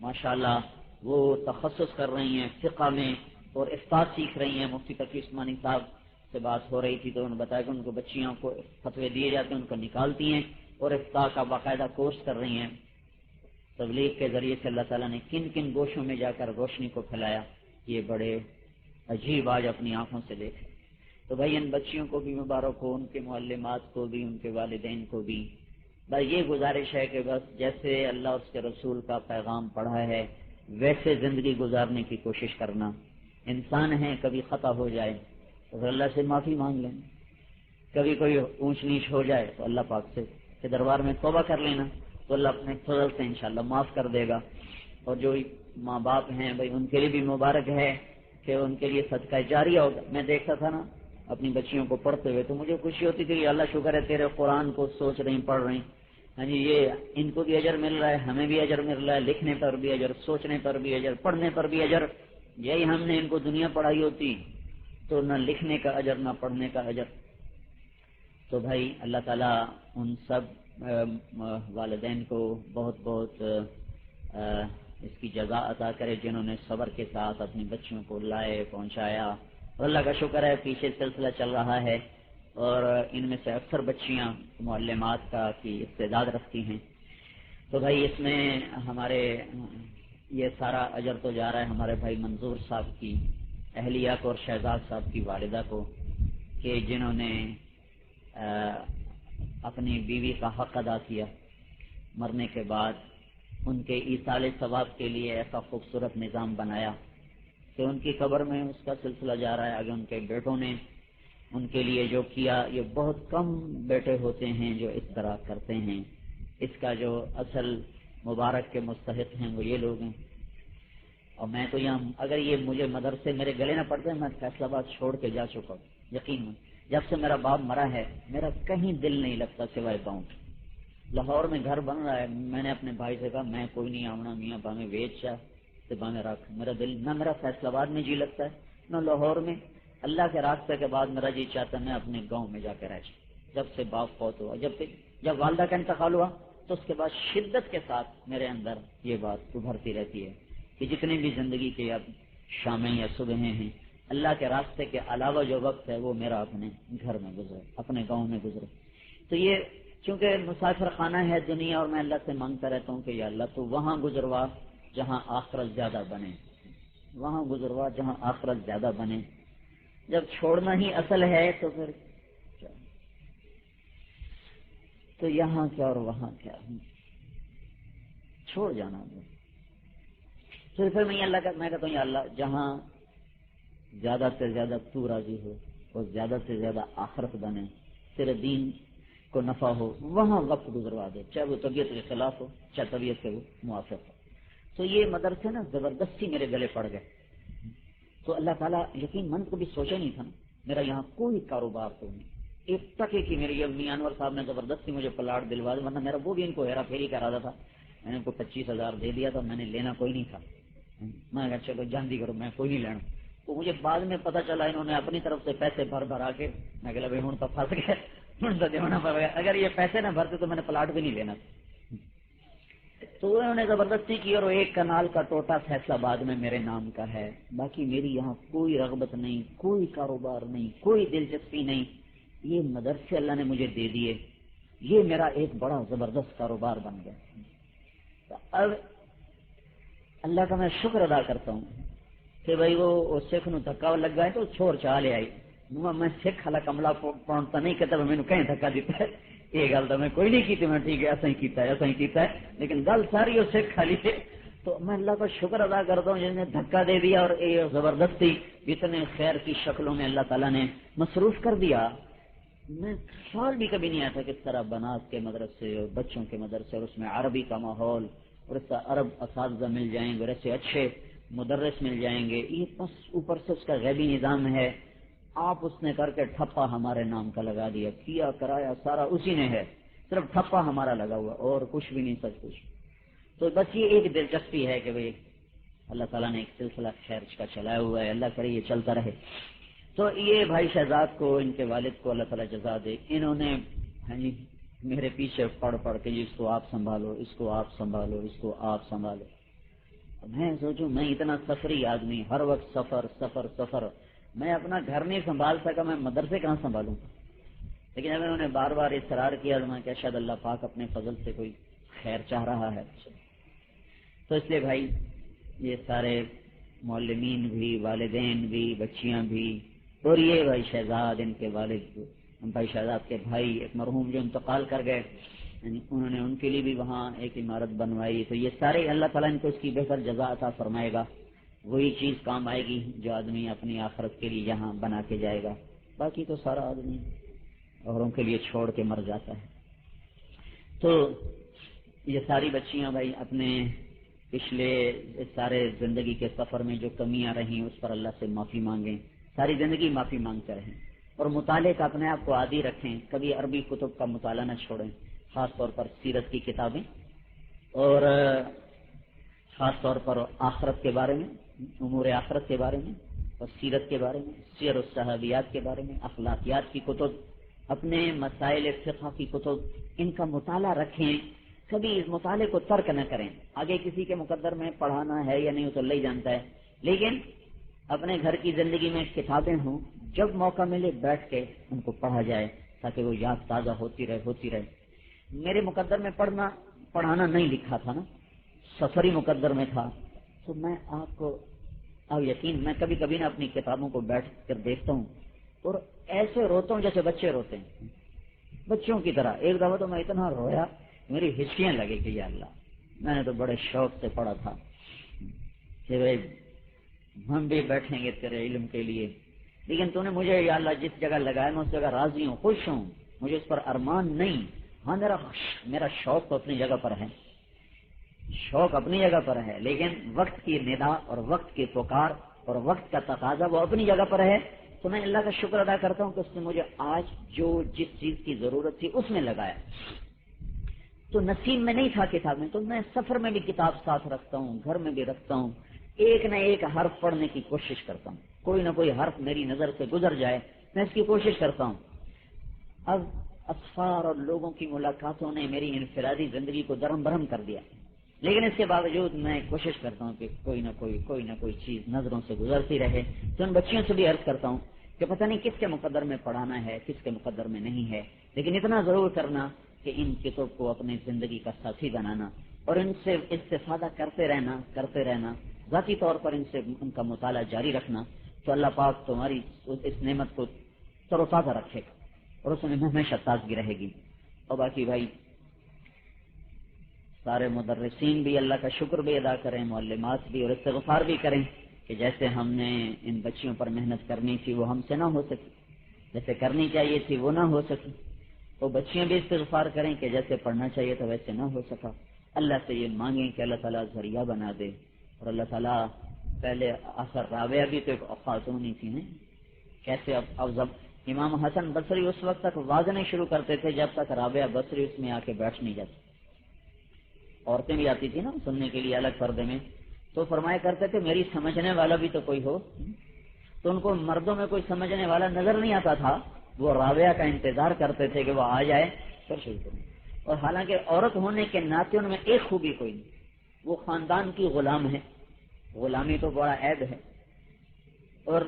ماشاءاللہ وہ تخصص کر رہی ہیں فقہ میں اور افتاء سیکھ رہی ہیں. مفتی تقی عثمانی صاحب سے بات ہو رہی تھی تو انہوں نے بتایا کہ ان کو بچیوں کو فتوے دیے جاتے ہیں، ان کو نکالتی ہیں اور افتاء کا باقاعدہ کورس کر رہی ہیں. تبلیغ کے ذریعے سے اللہ تعالیٰ نے کن کن گوشوں میں جا کر روشنی کو پھیلایا، یہ بڑے عجیب آج اپنی آنکھوں سے دیکھیں. تو بھائی ان بچیوں کو بھی مبارک ہو، ان کے معلمات کو بھی، ان کے والدین کو بھی. بس یہ گزارش ہے کہ بس جیسے اللہ اس کے رسول کا پیغام پڑھا ہے ویسے زندگی گزارنے کی کوشش کرنا. انسان ہیں، کبھی خطا ہو جائے تو اللہ سے معافی مانگ لیں، کبھی کوئی اونچ نیچ ہو جائے تو اللہ پاک سے دربار میں توبہ کر لینا تو اللہ اپنے فضل سے انشاءاللہ معاف کر دے گا. اور جو ماں باپ ہیں بھائی ان کے لیے بھی مبارک ہے کہ ان کے لیے صدقہ جاریہ ہوگا. میں دیکھتا تھا نا اپنی بچیوں کو پڑھتے ہوئے تو مجھے خوشی ہوتی تھی کہ اللہ شکر ہے تیرے قرآن کو سوچ رہی پڑھ رہی، ہاں جی یہ ان کو بھی اجر مل رہا ہے، ہمیں بھی اجر مل رہا ہے، لکھنے پر بھی اجر، سوچنے پر بھی اجر، پڑھنے پر بھی اجر۔ یہی ہم نے ان کو دنیا پڑھائی ہوتی تو نہ لکھنے کا اجر نہ پڑھنے کا اجر۔ تو بھائی اللہ تعالیٰ ان سب والدین کو بہت بہت اس کی جزا عطا کرے جنہوں نے صبر کے ساتھ اپنی بچیوں کو لائے پہنچایا، اور اللہ کا شکر ہے پیچھے سلسلہ چل رہا ہے اور ان میں سے اکثر بچیاں معلمات کا کی استعداد رکھتی ہیں۔ تو بھائی اس میں ہمارے یہ سارا اجر تو جا رہا ہے ہمارے بھائی منظور صاحب کی اہلیہ کو اور شہزاد صاحب کی والدہ کو، کہ جنہوں نے اپنی بیوی کا حق ادا کیا، مرنے کے بعد ان کے ایصال ثواب کے لیے ایسا خوبصورت نظام بنایا کہ ان کی قبر میں اس کا سلسلہ جا رہا ہے۔ آگے ان کے بیٹوں نے ان کے لیے جو کیا، یہ بہت کم بیٹے ہوتے ہیں جو اس طرح کرتے ہیں۔ اس کا جو اصل مبارک کے مستحق ہیں وہ یہ لوگ ہیں۔ اور میں تو یہاں اگر یہ مجھے مدرسے میرے گلے نہ پڑتے میں فیصلہ آباد چھوڑ کے جا چکا ہوں، یقین میں۔ جب سے میرا باپ مرا ہے میرا کہیں دل نہیں لگتا سوائے گاؤں۔ لاہور میں گھر بن رہا ہے، میں نے اپنے بھائی سے کہا میں کوئی نہیں آؤنا میاں باہیں ویچ چاہ سے باہیں رکھ، میرا دل نہ میرا فیصلہ آباد میں جی لگتا ہے نہ لاہور میں۔ اللہ کے راستے کے بعد میرا جی چاہتا ہے میں اپنے گاؤں میں جا کے رہ جاؤں۔ جب سے باپ فوت ہوا، جب والدہ کا انتقال ہوا تو اس کے بعد شدت کے ساتھ میرے اندر یہ بات ابھرتی رہتی ہے کہ جتنی بھی زندگی کے اب شامیں یا صبحیں ہیں، اللہ کے راستے کے علاوہ جو وقت ہے وہ میرا اپنے گھر میں گزرے، اپنے گاؤں میں گزرے۔ تو یہ چونکہ مسافر خانہ ہے دنیا، اور میں اللہ سے مانگتا رہتا ہوں کہ یا اللہ تو وہاں گزروا جہاں آخرت زیادہ بنے، وہاں گزروا جہاں آخرت زیادہ بنے۔ جب چھوڑنا ہی اصل ہے تو پھر کیا؟ تو یہاں کیا اور وہاں کیا، چھوڑ جانا۔ تو پھر میں کہتا ہوں یا اللہ جہاں زیادہ سے زیادہ تو راضی ہو اور زیادہ سے زیادہ آخرت بنے، تیرے دین کو نفع ہو، وہاں وقت گزروا دے، چاہے وہ طبیعت کے خلاف ہو چاہے طبیعت سے وہ موافق ہو۔ تو یہ مدرسے نا زبردستی میرے گلے پڑ گئے۔ تو اللہ تعالیٰ یقین من کو بھی سوچا نہیں تھا نا، میرا یہاں کوئی کاروبار تو نہیں، ایک ٹکے کی میری میاں انور صاحب نے زبردستی مجھے پلاٹ دلوا دیا، ورنہ میرا وہ بھی ان کو ہیرا پھیری کرا تھا۔ میں نے ان کو 25,000 دے دیا تھا، میں نے لینا کوئی نہیں تھا، میں کہا چلو جاندی کرو میں کوئی نہیں لینا۔ تو مجھے بعد میں پتہ چلا انہوں نے اپنی طرف سے پیسے بھر بھرا کے، میں کہا بھائی ہوں تو پھنس گئے، ہوں تو دینا پڑ گیا، اگر یہ پیسے نہ بھرتے تو میں نے پلاٹ بھی نہیں لینا۔ تو انہوں نے زبردستی کی اور ایک کنال کا ٹوٹا فیصلہ آباد میں میرے نام کا ہے، باقی میری یہاں کوئی رغبت نہیں، کوئی کاروبار نہیں، کوئی دلچسپی نہیں۔ یہ مدرسے اللہ نے مجھے دے دیے، یہ میرا ایک بڑا زبردست کاروبار بن گیا۔ تو اب اللہ کا میں شکر ادا کرتا ہوں کہ بھائی وہ سکھ نو دھکا لگ گیا تو چھوڑ چاہ لے آئی، میں سکھ والا کملا پہنچتا نہیں کہتا مینو کہیں دھکا دیتا ہے، یہ گل تو میں کوئی نہیں کی، میں ٹھیک ہے ایسا ہی کیتا ہے، لیکن گل ساری وہ سکھ والی ہے۔ تو میں اللہ کا شکر ادا کرتا ہوں جس نے دھکا دے دیا اور یہ زبردستی اتنے خیر کی شکلوں میں اللہ تعالیٰ نے مصروف کر دیا۔ میں خیال بھی کبھی نہیں آیا تھا کس طرح بنات کے مدرسے اور بچوں کے مدرسے اور اس میں عربی کا ماحول اور اس کا عرب اساتذہ مل جائیں گے، ایسے اچھے مدرس مل جائیں گے، یہ بس اوپر سے اس کا غیبی نظام ہے۔ آپ اس نے کر کے ٹھپا ہمارے نام کا لگا دیا، کیا کرایا سارا اسی نے ہے، صرف ٹھپا ہمارا لگا ہوا اور کچھ بھی نہیں، سب کچھ۔ تو بس یہ ایک دلچسپی ہے کہ بھئی اللہ تعالیٰ نے ایک سلسلہ خیر کا چلایا ہوا ہے، اللہ کرے یہ چلتا رہے۔ تو یہ بھائی شہزاد کو ان کے والد کو اللہ تعالیٰ جزا دے، انہوں نے میرے پیچھے پڑھ کے اس کو آپ سنبھالو، اس کو آپ سنبھالو، اس کو آپ سنبھالو۔ میں سوچوں میں اتنا سفری آدمی، ہر وقت سفر سفر سفر، میں اپنا گھر نہیں سنبھال سکا، میں مدرسے کہاں سنبھالوں؟ لیکن اگر انہوں نے بار بار اصرار کیا تو میں کہ شاید اللہ پاک اپنے فضل سے کوئی خیر چاہ رہا ہے۔ تو اس لیے بھائی یہ سارے معلمین بھی، والدین بھی، بچیاں بھی، اور یہ بھائی شہزاد ان کے والد، بھائی شہزاد کے بھائی ایک مرحوم جو انتقال کر گئے، انہوں نے ان کے لیے بھی وہاں ایک عمارت بنوائی۔ تو یہ سارے اللہ تعالیٰ ان کو اس کی بہتر جزا عطا فرمائے گا، وہی چیز کام آئے گی جو آدمی اپنی آخرت کے لیے یہاں بنا کے جائے گا، باقی تو سارا آدمی اوروں کے لیے چھوڑ کے مر جاتا ہے۔ تو یہ ساری بچیاں بھائی اپنے پچھلے سارے زندگی کے سفر میں جو کمیاں رہیں اس پر اللہ سے معافی مانگیں، ساری زندگی معافی مانگتے رہیں، اور مطالعے کا اپنے آپ کو عادی رکھیں. کبھی عربی کتب کا مطالعہ نہ چھوڑیں، خاص طور پر سیرت کی کتابیں، اور خاص طور پر آخرت کے بارے میں، امور آخرت کے بارے میں، اور سیرت کے بارے میں، سیر الصحابیات کے بارے میں، اخلاقیات کی کتب، اپنے مسائل فقہ کی کتب، ان کا مطالعہ رکھیں. کبھی اس مطالعے کو ترک نہ کریں. آگے کسی کے مقدر میں پڑھانا ہے یا نہیں تو اللہ ہی جانتا ہے، لیکن اپنے گھر کی زندگی میں کتابیں ہوں، جب موقع ملے بیٹھ کے ان کو پڑھا جائے تاکہ وہ یاد تازہ ہوتی رہے. میرے مقدر میں پڑھانا نہیں لکھا تھا نا، سفری مقدر میں تھا، تو میں آپ کو یقین، میں کبھی کبھی نا اپنی کتابوں کو بیٹھ کر دیکھتا ہوں اور ایسے روتا ہوں جیسے بچے روتے ہیں، بچوں کی طرح. ایک دفعہ تو میں اتنا رویا میری ہچکیاں لگے کہ یا اللہ، میں نے تو بڑے شوق سے پڑھا تھا کہ بھائی ہم بھی بیٹھیں گے تیرے علم کے لیے، لیکن تو نے مجھے یا اللہ جس جگہ لگایا میں اس جگہ راضی ہوں، خوش ہوں، مجھے اس پر ارمان نہیں. ہاں میرا شوق تو اپنی جگہ پر ہے، شوق اپنی جگہ پر ہے، لیکن وقت کی ندا اور وقت کی پکار اور وقت کا تقاضا وہ اپنی جگہ پر ہے. تو میں اللہ کا شکر ادا کرتا ہوں کہ اس نے مجھے آج جو جس چیز کی ضرورت تھی اس میں لگایا. تو نصیب میں نہیں تھا کتابیں، تو میں سفر میں بھی کتاب ساتھ رکھتا ہوں، گھر میں بھی رکھتا ہوں، ایک نہ ایک حرف پڑھنے کی کوشش کرتا ہوں، کوئی نہ کوئی حرف میری نظر سے گزر جائے میں اس کی کوشش کرتا ہوں. اب اسفار اور لوگوں کی ملاقاتوں نے میری انفرادی زندگی کو درم برہم کر دیا، لیکن اس کے باوجود میں کوشش کرتا ہوں کہ کوئی نہ کوئی چیز نظروں سے گزرتی رہے. تو ان بچیوں سے بھی عرض کرتا ہوں کہ پتہ نہیں کس کے مقدر میں پڑھانا ہے، کس کے مقدر میں نہیں ہے، لیکن اتنا ضرور کرنا کہ ان کتب کو اپنی زندگی کا ساتھی بنانا اور ان سے استفادہ کرتے رہنا، ذاتی طور پر ان کا مطالعہ جاری رکھنا. تو اللہ پاک تمہاری اس نعمت کو تر و تازہ رکھے گا اور اس میں ہمیشہ تازگی رہے گی. اور باقی بھائی سارے مدرسین بھی اللہ کا شکر بھی ادا کریں، معلمات بھی، اور استغفار بھی کریں کہ جیسے ہم نے ان بچیوں پر محنت کرنی تھی وہ ہم سے نہ ہو سکی، جیسے کرنی چاہیے تھی وہ نہ ہو سکی. تو بچیاں بھی استغفار کریں کہ جیسے پڑھنا چاہیے تھا ویسے نہ ہو سکا. اللہ سے یہ مانگیں کہ اللہ تعالیٰ ذریعہ بنا دے. اور اللہ تعالیٰ پہلے اثر رابعہ بھی تو ایک خاتون ہی تھی نا، کیسے اب جب امام حسن بصری اس وقت تک واضح شروع کرتے تھے جب تک رابعہ بصری اس میں آ کے بیٹھ نہیں جاتی. عورتیں بھی آتی تھی نا سننے کے لیے الگ پردے میں، تو فرمایا کرتے تھے میری سمجھنے والا بھی تو کوئی ہو. تو ان کو مردوں میں کوئی سمجھنے والا نظر نہیں آتا تھا، وہ رابعہ کا انتظار کرتے تھے کہ وہ آ جائے پھر شروع کریں. اور حالانکہ عورت ہونے کے ناطے ان میں ایک خوبی کوئی نہیں، وہ خاندان کی غلام ہے، غلامی تو بڑا عیب ہے، اور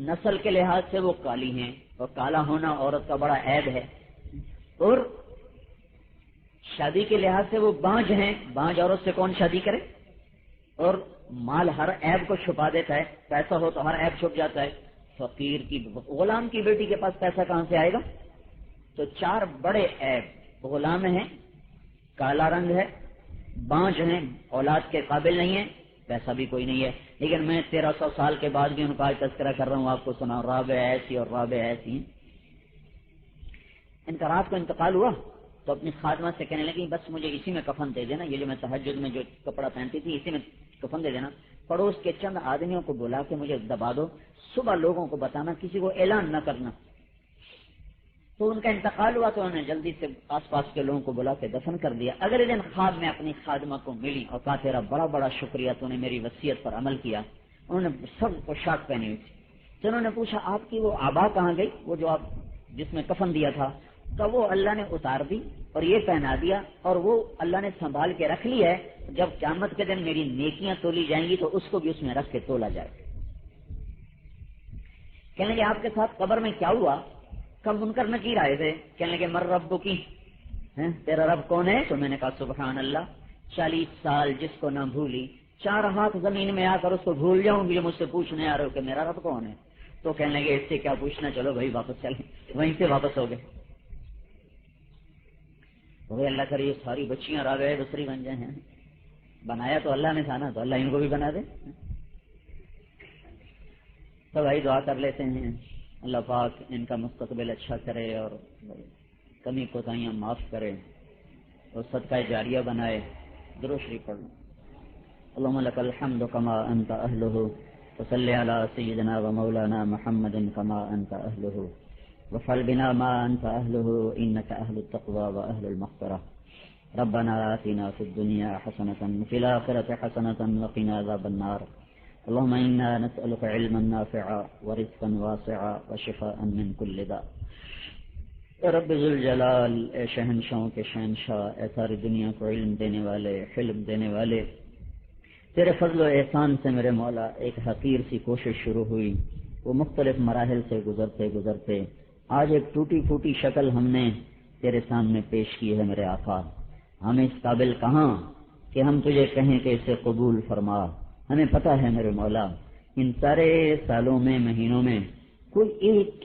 نسل کے لحاظ سے وہ کالی ہیں اور کالا ہونا عورت کا بڑا عیب ہے، اور شادی کے لحاظ سے وہ بانجھ ہیں، بانجھ عورت سے کون شادی کرے. اور مال ہر عیب کو چھپا دیتا ہے، پیسہ ہو تو ہر عیب چھپ جاتا ہے. فقیر کی غلام کی بیٹی کے پاس پیسہ کہاں سے آئے گا. تو چار بڑے عیب، غلام ہیں، کالا رنگ ہے، بانجھ ہیں، اولاد کے قابل نہیں ہے، پیسہ بھی کوئی نہیں ہے. لیکن میں 1300 سال کے بعد بھی ان کا تذکرہ کر رہا ہوں، آپ کو سنا رابعہ ایسی اور رابعہ ایسی. ان کا رات کو انتقال ہوا تو اپنی خادمہ سے کہنے لگی بس مجھے اسی میں کفن دے دینا، یہ جو میں تہجد میں جو کپڑا پہنتی تھی اسی میں کفن دے دینا. پڑوس کے چند آدمیوں کو بلا کے مجھے دبا دو، صبح لوگوں کو بتانا، کسی کو اعلان نہ کرنا. تو ان کا انتقال ہوا تو انہوں نے جلدی سے آس پاس کے لوگوں کو بلا کے دفن کر دیا. اگلے دن خواب میں اپنی خادمہ کو ملی اور کہا تیرا بڑا بڑا شکریہ، تو نے میری وصیت پر عمل کیا. انہوں نے سب پوشاک پہنی ہوئی تھی. تو انہوں نے پوچھا آپ کی وہ آبا کہاں گئی، وہ جو آپ جس میں کفن دیا تھا. تو وہ اللہ نے اتار دی اور یہ پہنا دیا، اور وہ اللہ نے سنبھال کے رکھ لی ہے. جب قیامت کے دن میری نیکیاں تولی جائیں گی تو اس کو بھی اس میں رکھ کے تولا جائے. کہنے لگے آپ کے ساتھ قبر میں کیا ہوا. کب منکر نکیر آئے تھے، کہنے لگے مر رب کی، تیرا رب کون ہے. تو میں نے کہا سبحان اللہ، 40 سال جس کو نہ بھولی، 4 ہاتھ زمین میں آ کر اس کو بھول جاؤں گی. مجھ سے پوچھنے آ رہے ہو کہ میرا رب کون ہے. تو کہنے لگے اس سے کیا پوچھنا، چلو بھائی واپس چلیں. وہیں سے واپس ہو گئے. اللہ کرے یہ ساری بچیاں رابعہ بصری بن جائیں. بنایا تو اللہ نے تھا نا، تو اللہ ان کو بھی بنا دے. تو بھائی دعا کر لیتے ہیں اللہ پاک ان کا مستقبل اچھا کرے اور کمی کوتاہیاں معاف کرے اور صدقہ جاریہ بنائے. درود شریف پڑھ لوں. اللهم لك الحمد كما انت اهله وصل على سيدنا ومولانا محمد كما انت اهله وافعل بنا ما أنت أهله إنك أهل التقوى وأهل المغفرة. ربنا آتنا في الدنيا حسنة وفي الآخرة حسنة وقنا عذاب النار. اللهم إنا نسألك علما نافعا ورزقا واسعا وشفاء من كل داء. رب ذوالجلال، اے شہنشاہوں کے شہنشاہ، اے ساری دنیا کو علم دینے والے، حلم دینے والے، تیرے فضل و احسان سے میرے مولا ایک حقیر سی کوشش شروع ہوئی، وہ مختلف مراحل سے گزرتے آج ایک ٹوٹی پھوٹی شکل ہم نے تیرے سامنے پیش کی ہے میرے آقا. ہم اس قابل کہاں کہ ہم تجھے کہیں کہ اسے قبول فرما. ہمیں پتہ ہے میرے مولا ان سارے سالوں میں، مہینوں میں کوئی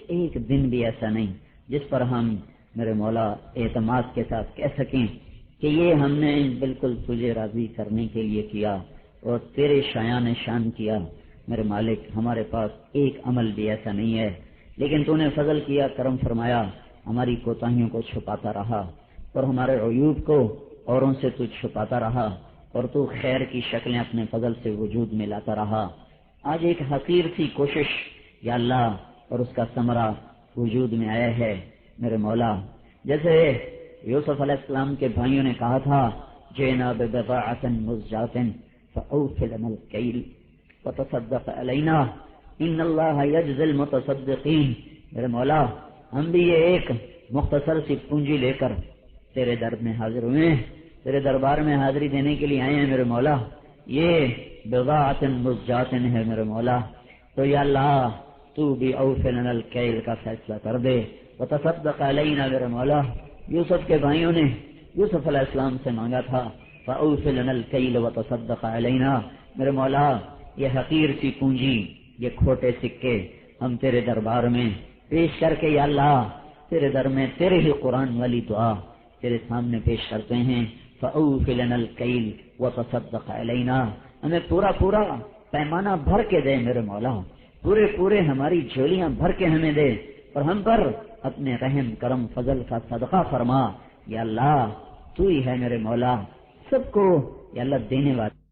ایک دن بھی ایسا نہیں جس پر ہم میرے مولا اعتماد کے ساتھ کہہ سکیں کہ یہ ہم نے بالکل تجھے راضی کرنے کے لیے کیا اور تیرے شایان شان کیا. میرے مالک، ہمارے پاس ایک عمل بھی ایسا نہیں ہے، لیکن تو نے فضل کیا، کرم فرمایا، ہماری کوتاہیوں کو چھپاتا رہا اور ہمارے عیوب کو اوروں سے تو چھپاتا رہا اور تو خیر کی شکلیں اپنے فضل سے وجود میں لاتا رہا. آج ایک حقیر سی کوشش یا اللہ اور اس کا ثمرہ وجود میں آیا ہے میرے مولا. جیسے یوسف علیہ السلام کے بھائیوں نے کہا تھا جئنا ببضاعة مزجاة فأوف لنا الكيل وتصدق علينا ان اللہ یجزی المتصدقین. میرے مولا، ہم بھی یہ ایک مختصر سی پونجی لے کر تیرے در میں حاضر ہوئے ہیں، تیرے دربار میں حاضری دینے کے لیے آئے ہیں میرے مولا. یہ بضاعة مزجاة ہے میرے مولا، تو یا اللہ تو بھی اوف لنا الکیل کا فیصلہ کر دے وتصدق علینا. میرے مولا، یوسف کے بھائیوں نے یوسف علیہ السلام سے مانگا تھا فاوف لنا الکیل وتصدق علینا. میرے مولا، یہ حقیر سی پونجی، یہ کھوٹے سکے ہم تیرے دربار میں پیش کر کے یا اللہ تیرے در میں تیرے ہی قرآن والی دعا تیرے سامنے پیش کرتے ہیں. فاوف لنا الکیل وتصدق علینا. ہمیں پورا پیمانہ بھر کے دے میرے مولا، پورے ہماری جھولیاں بھر کے ہمیں دے اور ہم پر اپنے رحم کرم فضل کا صدقہ فرما. یا اللہ تو ہی ہے میرے مولا سب کو یا اللہ دینے والا.